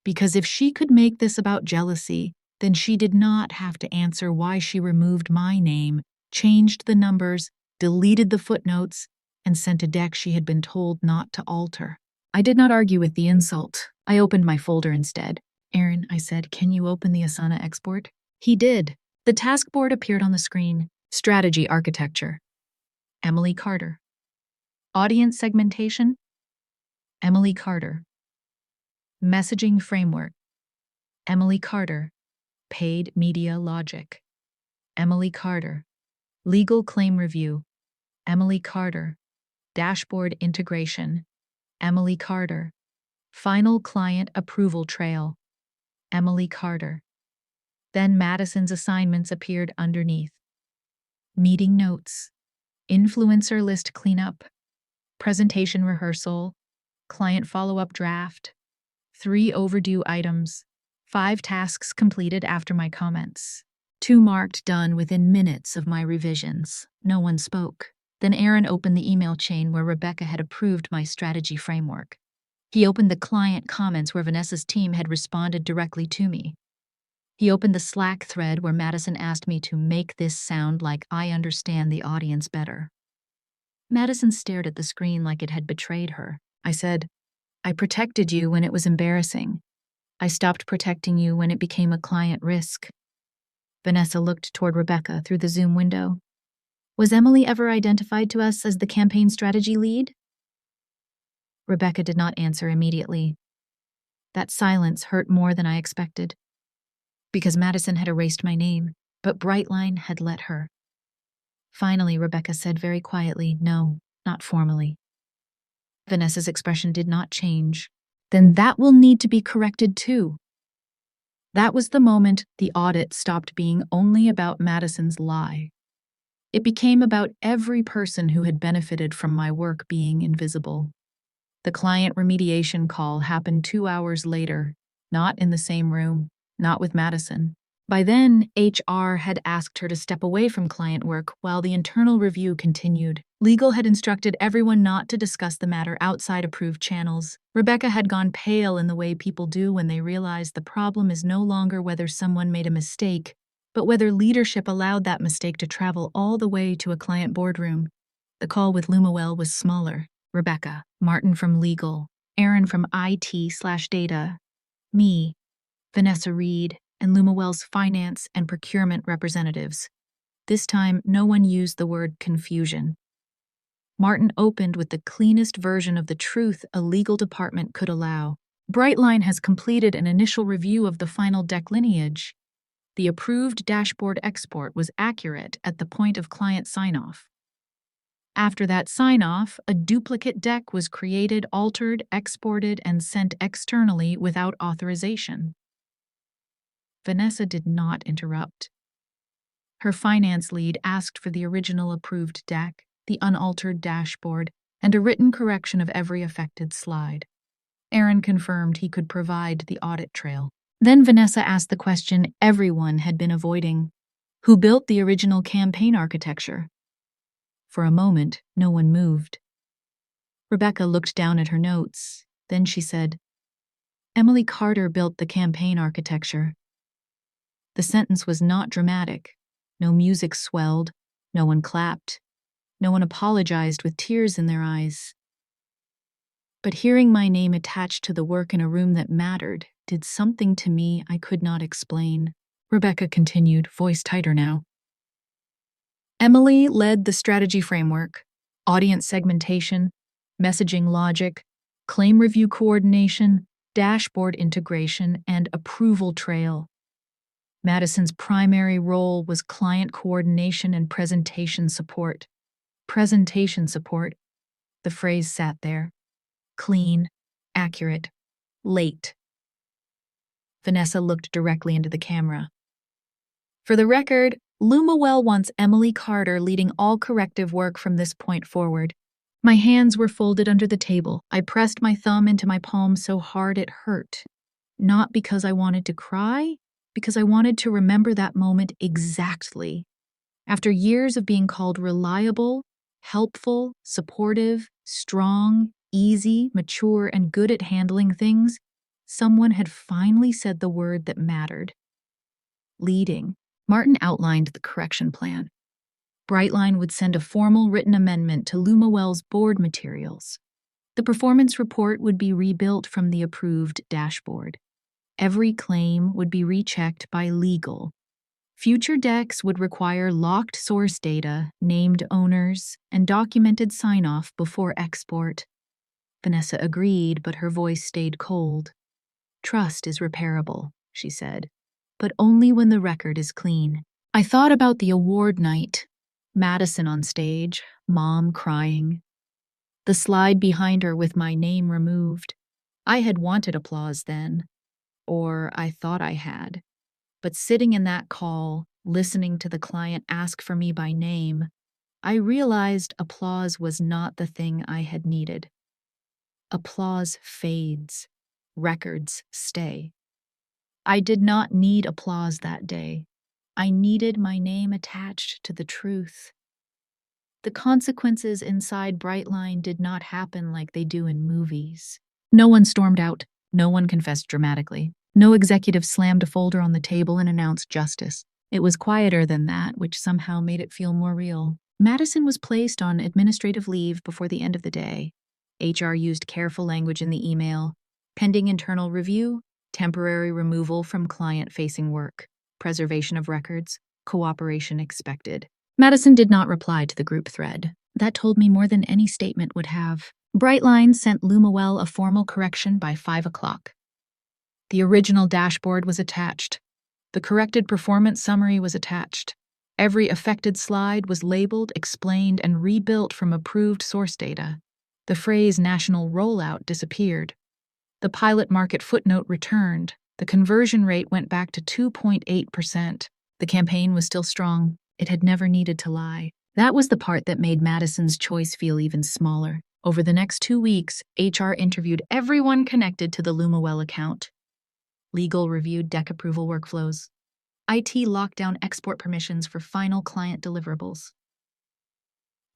Because if she could make this about jealousy, then she did not have to answer why she removed my name, changed the numbers, deleted the footnotes, and sent a deck she had been told not to alter. I did not argue with the insult. I opened my folder instead. "Aaron," I said, "can you open the Asana export?" He did. The task board appeared on the screen. Strategy architecture. Emily Carter. Audience segmentation. Emily Carter. Messaging framework. Emily Carter. Paid media logic. Emily Carter. Legal claim review. Emily Carter. Dashboard integration. Emily Carter. Final client approval trail. Emily Carter. Then Madison's assignments appeared underneath. Meeting notes. Influencer list cleanup. Presentation rehearsal. Client follow-up draft. 3 overdue items. 5 tasks completed after my comments. 2 marked done within minutes of my revisions. No one spoke. Then Aaron opened the email chain where Rebecca had approved my strategy framework. He opened the client comments where Vanessa's team had responded directly to me. He opened the Slack thread where Madison asked me to make this sound like I understand the audience better. Madison stared at the screen like it had betrayed her. I said, "I protected you when it was embarrassing. I stopped protecting you when it became a client risk." Vanessa looked toward Rebecca through the Zoom window. "Was Emily ever identified to us as the campaign strategy lead?" Rebecca did not answer immediately. That silence hurt more than I expected. Because Madison had erased my name, but Brightline had let her. Finally, Rebecca said very quietly, "No, not formally." Vanessa's expression did not change. "Then that will need to be corrected too." That was the moment the audit stopped being only about Madison's lie. It became about every person who had benefited from my work being invisible. The client remediation call happened 2 hours later, not in the same room, not with Madison. By then, HR had asked her to step away from client work while the internal review continued. Legal had instructed everyone not to discuss the matter outside approved channels. Rebecca had gone pale in the way people do when they realize the problem is no longer whether someone made a mistake, but whether leadership allowed that mistake to travel all the way to a client boardroom. The call with Lumawell was smaller. Rebecca, Martin from Legal, Aaron from IT/data, me, Vanessa Reed, and Lumawell's finance and procurement representatives. This time, no one used the word confusion. Martin opened with the cleanest version of the truth a legal department could allow. Brightline has completed an initial review of the final deck lineage. The approved dashboard export was accurate at the point of client sign-off. After that sign-off, a duplicate deck was created, altered, exported, and sent externally without authorization. Vanessa did not interrupt. Her finance lead asked for the original approved deck, the unaltered dashboard, and a written correction of every affected slide. Aaron confirmed he could provide the audit trail. Then Vanessa asked the question everyone had been avoiding. Who built the original campaign architecture? For a moment, no one moved. Rebecca looked down at her notes. Then she said, Emily Carter built the campaign architecture. The sentence was not dramatic. No music swelled. No one clapped. No one apologized with tears in their eyes. But hearing my name attached to the work in a room that mattered did something to me I could not explain. Rebecca continued, voice tighter now. Emily led the strategy framework, audience segmentation, messaging logic, claim review coordination, dashboard integration, and approval trail. Madison's primary role was client coordination and presentation support. Presentation support. The phrase sat there. Clean, accurate, late. Vanessa looked directly into the camera. For the record, Lumawell wants Emily Carter leading all corrective work from this point forward. My hands were folded under the table. I pressed my thumb into my palm so hard it hurt. Not because I wanted to cry, because I wanted to remember that moment exactly. After years of being called reliable, helpful, supportive, strong, easy, mature, and good at handling things, someone had finally said the word that mattered. Leading. Martin outlined the correction plan. Brightline would send a formal written amendment to Lumawell's board materials. The performance report would be rebuilt from the approved dashboard. Every claim would be rechecked by legal. Future decks would require locked source data, named owners, and documented sign-off before export. Vanessa agreed, but her voice stayed cold. Trust is repairable, she said, but only when the record is clean. I thought about the award night. Madison on stage, Mom crying. The slide behind her with my name removed. I had wanted applause then, or I thought I had. But sitting in that call, listening to the client ask for me by name, I realized applause was not the thing I had needed. Applause fades. Records stay. I did not need applause that day. I needed my name attached to the truth. The consequences inside Brightline did not happen like they do in movies. No one stormed out. No one confessed dramatically. No executive slammed a folder on the table and announced justice. It was quieter than that, which somehow made it feel more real. Madison was placed on administrative leave before the end of the day. HR used careful language in the email. Pending internal review, temporary removal from client-facing work, preservation of records, cooperation expected. Madison did not reply to the group thread. That told me more than any statement would have. Brightline sent Lumawell a formal correction by 5 o'clock. The original dashboard was attached. The corrected performance summary was attached. Every affected slide was labeled, explained, and rebuilt from approved source data. The phrase national rollout disappeared. The pilot market footnote returned. The conversion rate went back to 2.8%. The campaign was still strong. It had never needed to lie. That was the part that made Madison's choice feel even smaller. Over the next 2 weeks, HR interviewed everyone connected to the Lumawell account. Legal reviewed deck approval workflows. IT locked down export permissions for final client deliverables.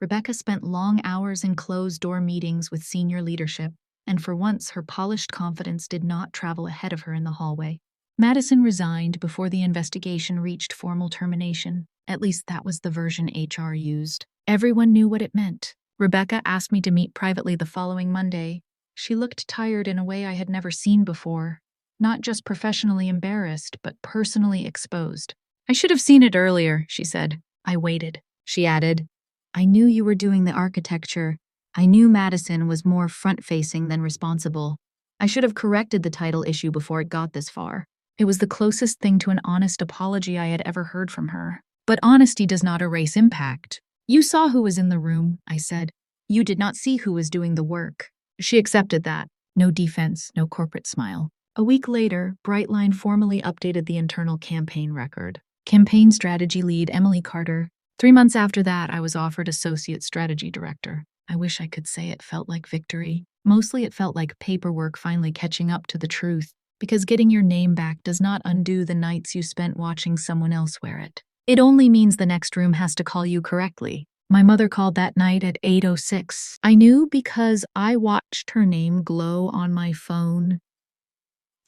Rebecca spent long hours in closed-door meetings with senior leadership, and for once her polished confidence did not travel ahead of her in the hallway. Madison resigned before the investigation reached formal termination. At least that was the version HR used. Everyone knew what it meant. Rebecca asked me to meet privately the following Monday. She looked tired in a way I had never seen before. Not just professionally embarrassed, but personally exposed. I should have seen it earlier, she said. I waited. She added, I knew you were doing the architecture. I knew Madison was more front-facing than responsible. I should have corrected the title issue before it got this far. It was the closest thing to an honest apology I had ever heard from her. But honesty does not erase impact. You saw who was in the room, I said. You did not see who was doing the work. She accepted that. No defense, no corporate smile. A week later, Brightline formally updated the internal campaign record. Campaign strategy lead Emily Carter. 3 months after that, I was offered associate strategy director. I wish I could say it felt like victory. Mostly it felt like paperwork finally catching up to the truth, because getting your name back does not undo the nights you spent watching someone else wear it. It only means the next room has to call you correctly. My mother called that night at 8:06. I knew because I watched her name glow on my phone.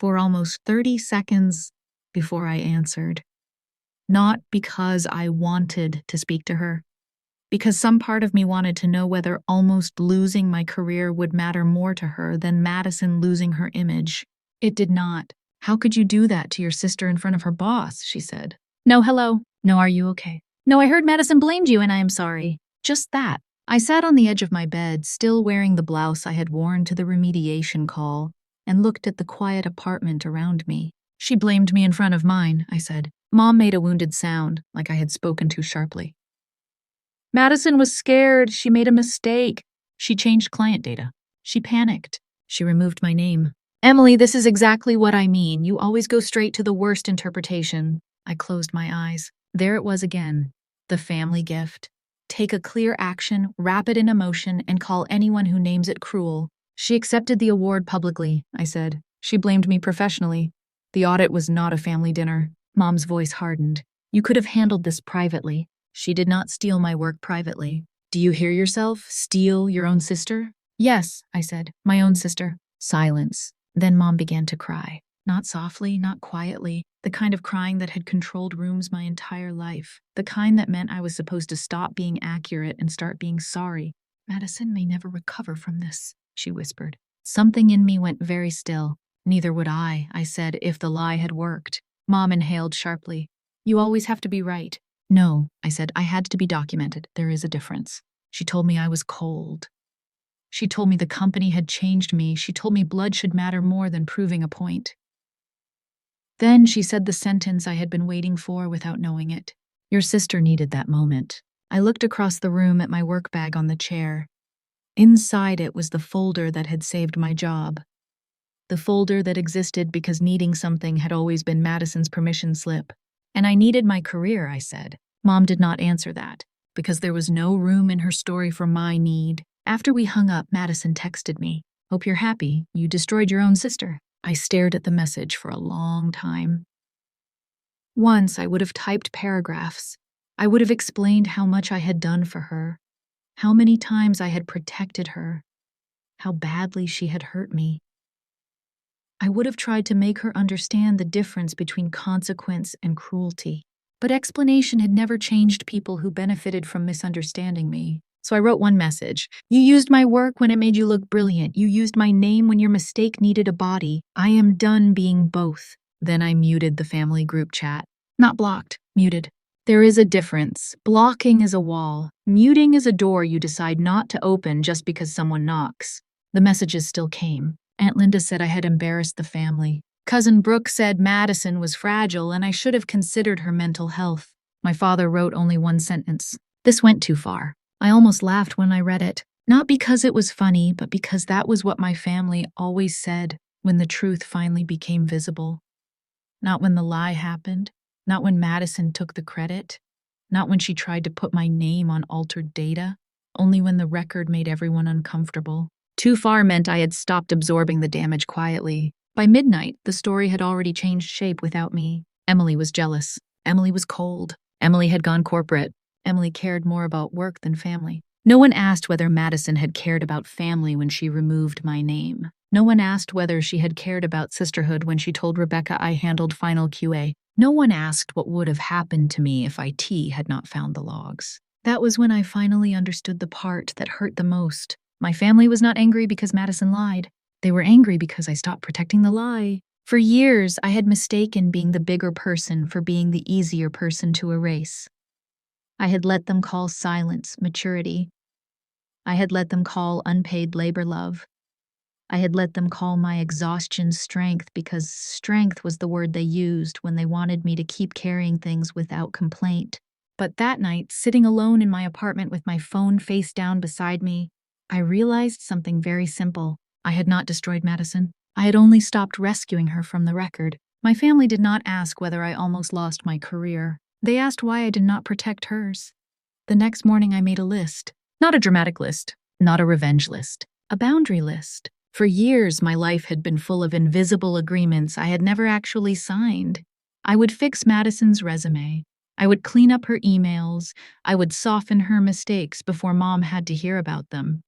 for almost 30 seconds before I answered. Not because I wanted to speak to her, because some part of me wanted to know whether almost losing my career would matter more to her than Madison losing her image. It did not. How could you do that to your sister in front of her boss? She said. No, hello. No, are you okay? No, I heard Madison blamed you and I am sorry. Just that. I sat on the edge of my bed, still wearing the blouse I had worn to the remediation call, and looked at the quiet apartment around me. She blamed me in front of mine, I said. Mom made a wounded sound, like I had spoken too sharply. Madison was scared. She made a mistake. She changed client data. She panicked. She removed my name. Emily, this is exactly what I mean. You always go straight to the worst interpretation. I closed my eyes. There it was again. The family gift. Take a clear action, wrap it in emotion, and call anyone who names it cruel. She accepted the award publicly, I said. She blamed me professionally. The audit was not a family dinner. Mom's voice hardened. You could have handled this privately. She did not steal my work privately. Do you hear yourself? Steal your own sister? Yes, I said. My own sister. Silence. Then Mom began to cry. Not softly, not quietly. The kind of crying that had controlled rooms my entire life. The kind that meant I was supposed to stop being accurate and start being sorry. Madison may never recover from this, she whispered. Something in me went very still. Neither would I said, if the lie had worked. Mom inhaled sharply. You always have to be right. No, I said, I had to be documented. There is a difference. She told me I was cold. She told me the company had changed me. She told me blood should matter more than proving a point. Then she said the sentence I had been waiting for without knowing it. Your sister needed that moment. I looked across the room at my work bag on the chair. Inside it was the folder that had saved my job. The folder that existed because needing something had always been Madison's permission slip. And I needed my career, I said. Mom did not answer that, because there was no room in her story for my need. After we hung up, Madison texted me. Hope you're happy. You destroyed your own sister. I stared at the message for a long time. Once I would have typed paragraphs. I would have explained how much I had done for her, how many times I had protected her, how badly she had hurt me. I would have tried to make her understand the difference between consequence and cruelty. But explanation had never changed people who benefited from misunderstanding me. So I wrote one message. You used my work when it made you look brilliant. You used my name when your mistake needed a body. I am done being both. Then I muted the family group chat. Not blocked, muted. There is a difference. Blocking is a wall. Muting is a door you decide not to open just because someone knocks. The messages still came. Aunt Linda said I had embarrassed the family. Cousin Brooke said Madison was fragile and I should have considered her mental health. My father wrote only one sentence. This went too far. I almost laughed when I read it. Not because it was funny, but because that was what my family always said when the truth finally became visible. Not when the lie happened. Not when Madison took the credit. Not when she tried to put my name on altered data. Only when the record made everyone uncomfortable. Too far meant I had stopped absorbing the damage quietly. By midnight, the story had already changed shape without me. Emily was jealous. Emily was cold. Emily had gone corporate. Emily cared more about work than family. No one asked whether Madison had cared about family when she removed my name. No one asked whether she had cared about sisterhood when she told Rebecca I handled final QA. No one asked what would have happened to me if IT had not found the logs. That was when I finally understood the part that hurt the most. My family was not angry because Madison lied. They were angry because I stopped protecting the lie. For years, I had mistaken being the bigger person for being the easier person to erase. I had let them call silence maturity. I had let them call unpaid labor love. I had let them call my exhaustion strength because strength was the word they used when they wanted me to keep carrying things without complaint. But that night, sitting alone in my apartment with my phone face down beside me, I realized something very simple. I had not destroyed Madison. I had only stopped rescuing her from the record. My family did not ask whether I almost lost my career. They asked why I did not protect hers. The next morning I made a list. Not a dramatic list, not a revenge list, a boundary list. For years, my life had been full of invisible agreements I had never actually signed. I would fix Madison's resume. I would clean up her emails. I would soften her mistakes before Mom had to hear about them.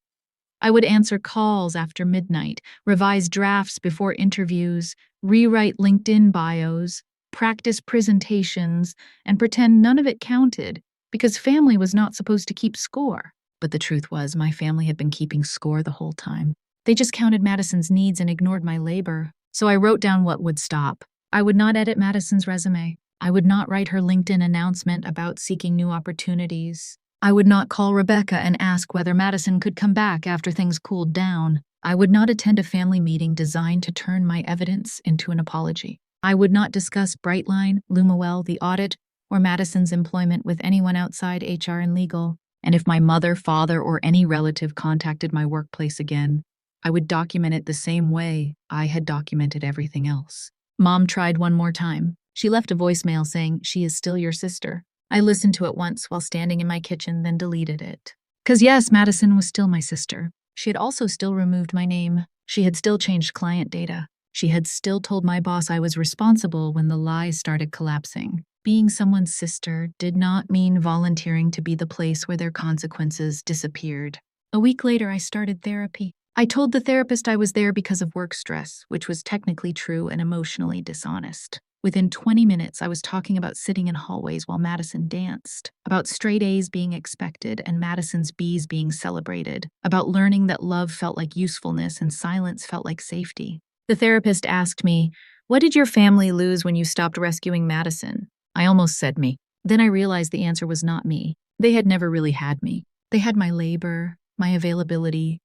I would answer calls after midnight, revise drafts before interviews, rewrite LinkedIn bios, practice presentations, and pretend none of it counted because family was not supposed to keep score. But the truth was, my family had been keeping score the whole time. They just counted Madison's needs and ignored my labor. So I wrote down what would stop. I would not edit Madison's resume. I would not write her LinkedIn announcement about seeking new opportunities. I would not call Rebecca and ask whether Madison could come back after things cooled down. I would not attend a family meeting designed to turn my evidence into an apology. I would not discuss Brightline, Lumawell, the audit, or Madison's employment with anyone outside HR and legal. And if my mother, father, or any relative contacted my workplace again, I would document it the same way I had documented everything else. Mom tried one more time. She left a voicemail saying, "She is still your sister." I listened to it once while standing in my kitchen, then deleted it. 'Cause yes, Madison was still my sister. She had also still removed my name. She had still changed client data. She had still told my boss I was responsible when the lies started collapsing. Being someone's sister did not mean volunteering to be the place where their consequences disappeared. A week later, I started therapy. I told the therapist I was there because of work stress, which was technically true and emotionally dishonest. Within 20 minutes, I was talking about sitting in hallways while Madison danced, about straight A's being expected and Madison's B's being celebrated, about learning that love felt like usefulness and silence felt like safety. The therapist asked me, "What did your family lose when you stopped rescuing Madison?" I almost said me. Then I realized the answer was not me. They had never really had me. They had my labor, my availability,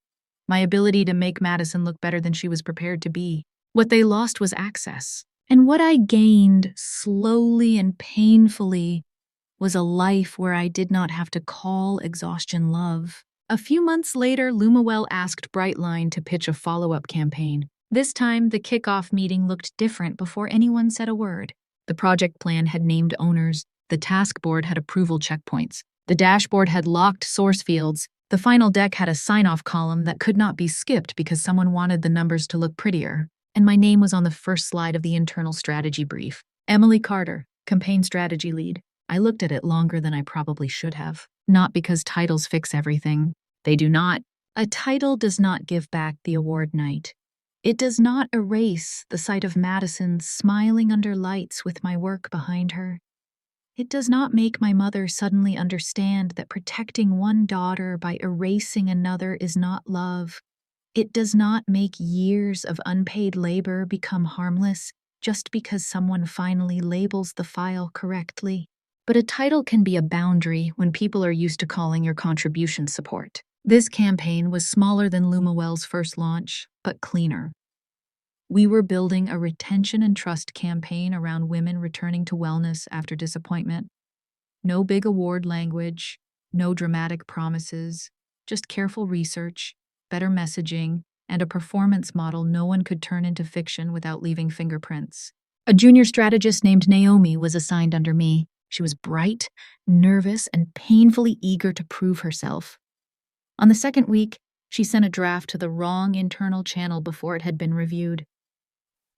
my ability to make Madison look better than she was prepared to be. What they lost was access. And what I gained slowly and painfully was a life where I did not have to call exhaustion love. A few months later, Lumawell asked Brightline to pitch a follow-up campaign. This time, the kickoff meeting looked different before anyone said a word. The project plan had named owners. The task board had approval checkpoints. The dashboard had locked source fields. The final deck had a sign-off column that could not be skipped because someone wanted the numbers to look prettier. And my name was on the first slide of the internal strategy brief. Emily Carter, campaign strategy lead. I looked at it longer than I probably should have. Not because titles fix everything. They do not. A title does not give back the award night. It does not erase the sight of Madison smiling under lights with my work behind her. It does not make my mother suddenly understand that protecting one daughter by erasing another is not love. It does not make years of unpaid labor become harmless just because someone finally labels the file correctly. But a title can be a boundary when people are used to calling your contribution support. This campaign was smaller than Lumawell's first launch, but cleaner. We were building a retention and trust campaign around women returning to wellness after disappointment. No big award language, no dramatic promises, just careful research, better messaging, and a performance model no one could turn into fiction without leaving fingerprints. A junior strategist named Naomi was assigned under me. She was bright, nervous, and painfully eager to prove herself. On the second week, she sent a draft to the wrong internal channel before it had been reviewed.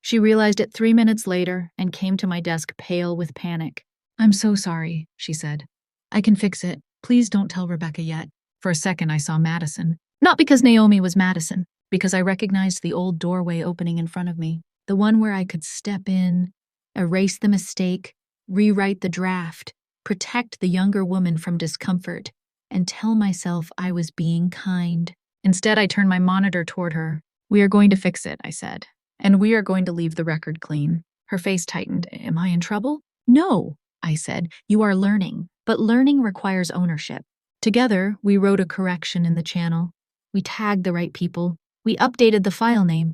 She realized it 3 minutes later and came to my desk pale with panic. "I'm so sorry," she said. "I can fix it. Please don't tell Rebecca yet." For a second, I saw Madison. Not because Naomi was Madison, because I recognized the old doorway opening in front of me, the one where I could step in, erase the mistake, rewrite the draft, protect the younger woman from discomfort, and tell myself I was being kind. Instead, I turned my monitor toward her. "We are going to fix it," I said. "And we are going to leave the record clean." Her face tightened. "Am I in trouble?" "No," I said. "You are learning, but learning requires ownership." Together, we wrote a correction in the channel. We tagged the right people. We updated the file name.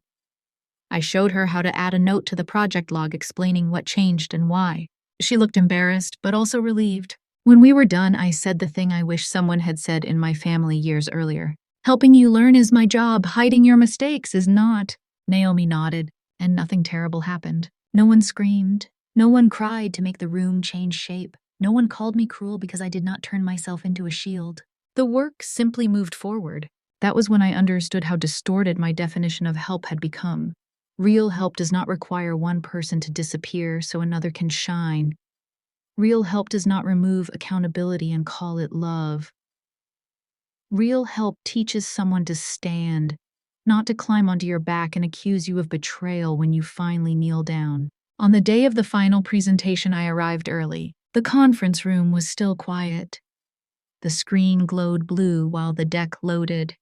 I showed her how to add a note to the project log explaining what changed and why. She looked embarrassed, but also relieved. When we were done, I said the thing I wish someone had said in my family years earlier. "Helping you learn is my job. Hiding your mistakes is not." Naomi nodded, and nothing terrible happened. No one screamed. No one cried to make the room change shape. No one called me cruel because I did not turn myself into a shield. The work simply moved forward. That was when I understood how distorted my definition of help had become. Real help does not require one person to disappear so another can shine. Real help does not remove accountability and call it love. Real help teaches someone to stand, not to climb onto your back and accuse you of betrayal when you finally kneel down. On the day of the final presentation, I arrived early. The conference room was still quiet. The screen glowed blue while the deck loaded.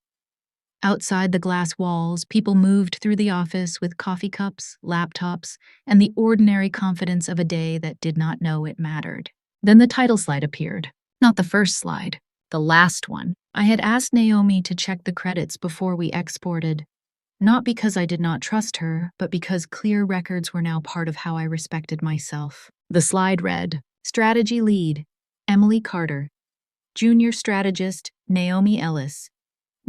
Outside the glass walls, people moved through the office with coffee cups, laptops, and the ordinary confidence of a day that did not know it mattered. Then the title slide appeared. Not the first slide, the last one. I had asked Naomi to check the credits before we exported. Not because I did not trust her, but because clear records were now part of how I respected myself. The slide read, Strategy Lead, Emily Carter. Junior Strategist, Naomi Ellis.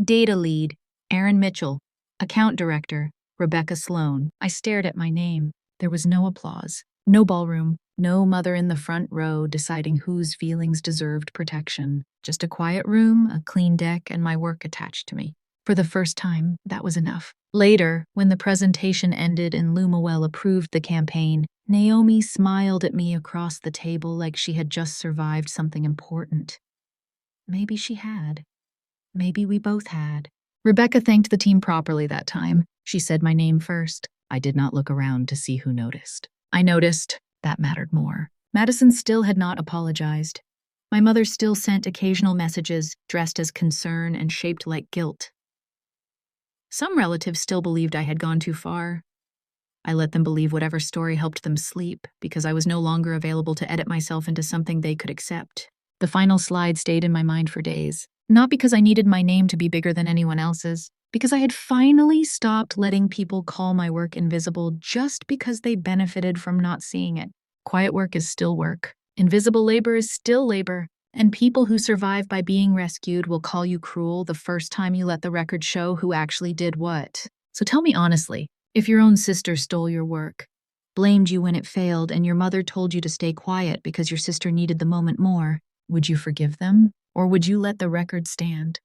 Data Lead, Aaron Mitchell. Account Director, Rebecca Sloan. I stared at my name. There was no applause, no ballroom, no mother in the front row deciding whose feelings deserved protection. Just a quiet room, a clean deck, and my work attached to me. For the first time, that was enough. Later, when the presentation ended and Lumawell approved the campaign, Naomi smiled at me across the table like she had just survived something important. Maybe she had. Maybe we both had. Rebecca thanked the team properly that time. She said my name first. I did not look around to see who noticed. I noticed. That mattered more. Madison still had not apologized. My mother still sent occasional messages dressed as concern and shaped like guilt. Some relatives still believed I had gone too far. I let them believe whatever story helped them sleep because I was no longer available to edit myself into something they could accept. The final slide stayed in my mind for days. Not because I needed my name to be bigger than anyone else's, because I had finally stopped letting people call my work invisible just because they benefited from not seeing it. Quiet work is still work. Invisible labor is still labor. And people who survive by being rescued will call you cruel the first time you let the record show who actually did what. So tell me honestly, if your own sister stole your work, blamed you when it failed, and your mother told you to stay quiet because your sister needed the moment more, would you forgive them? Or would you let the record stand?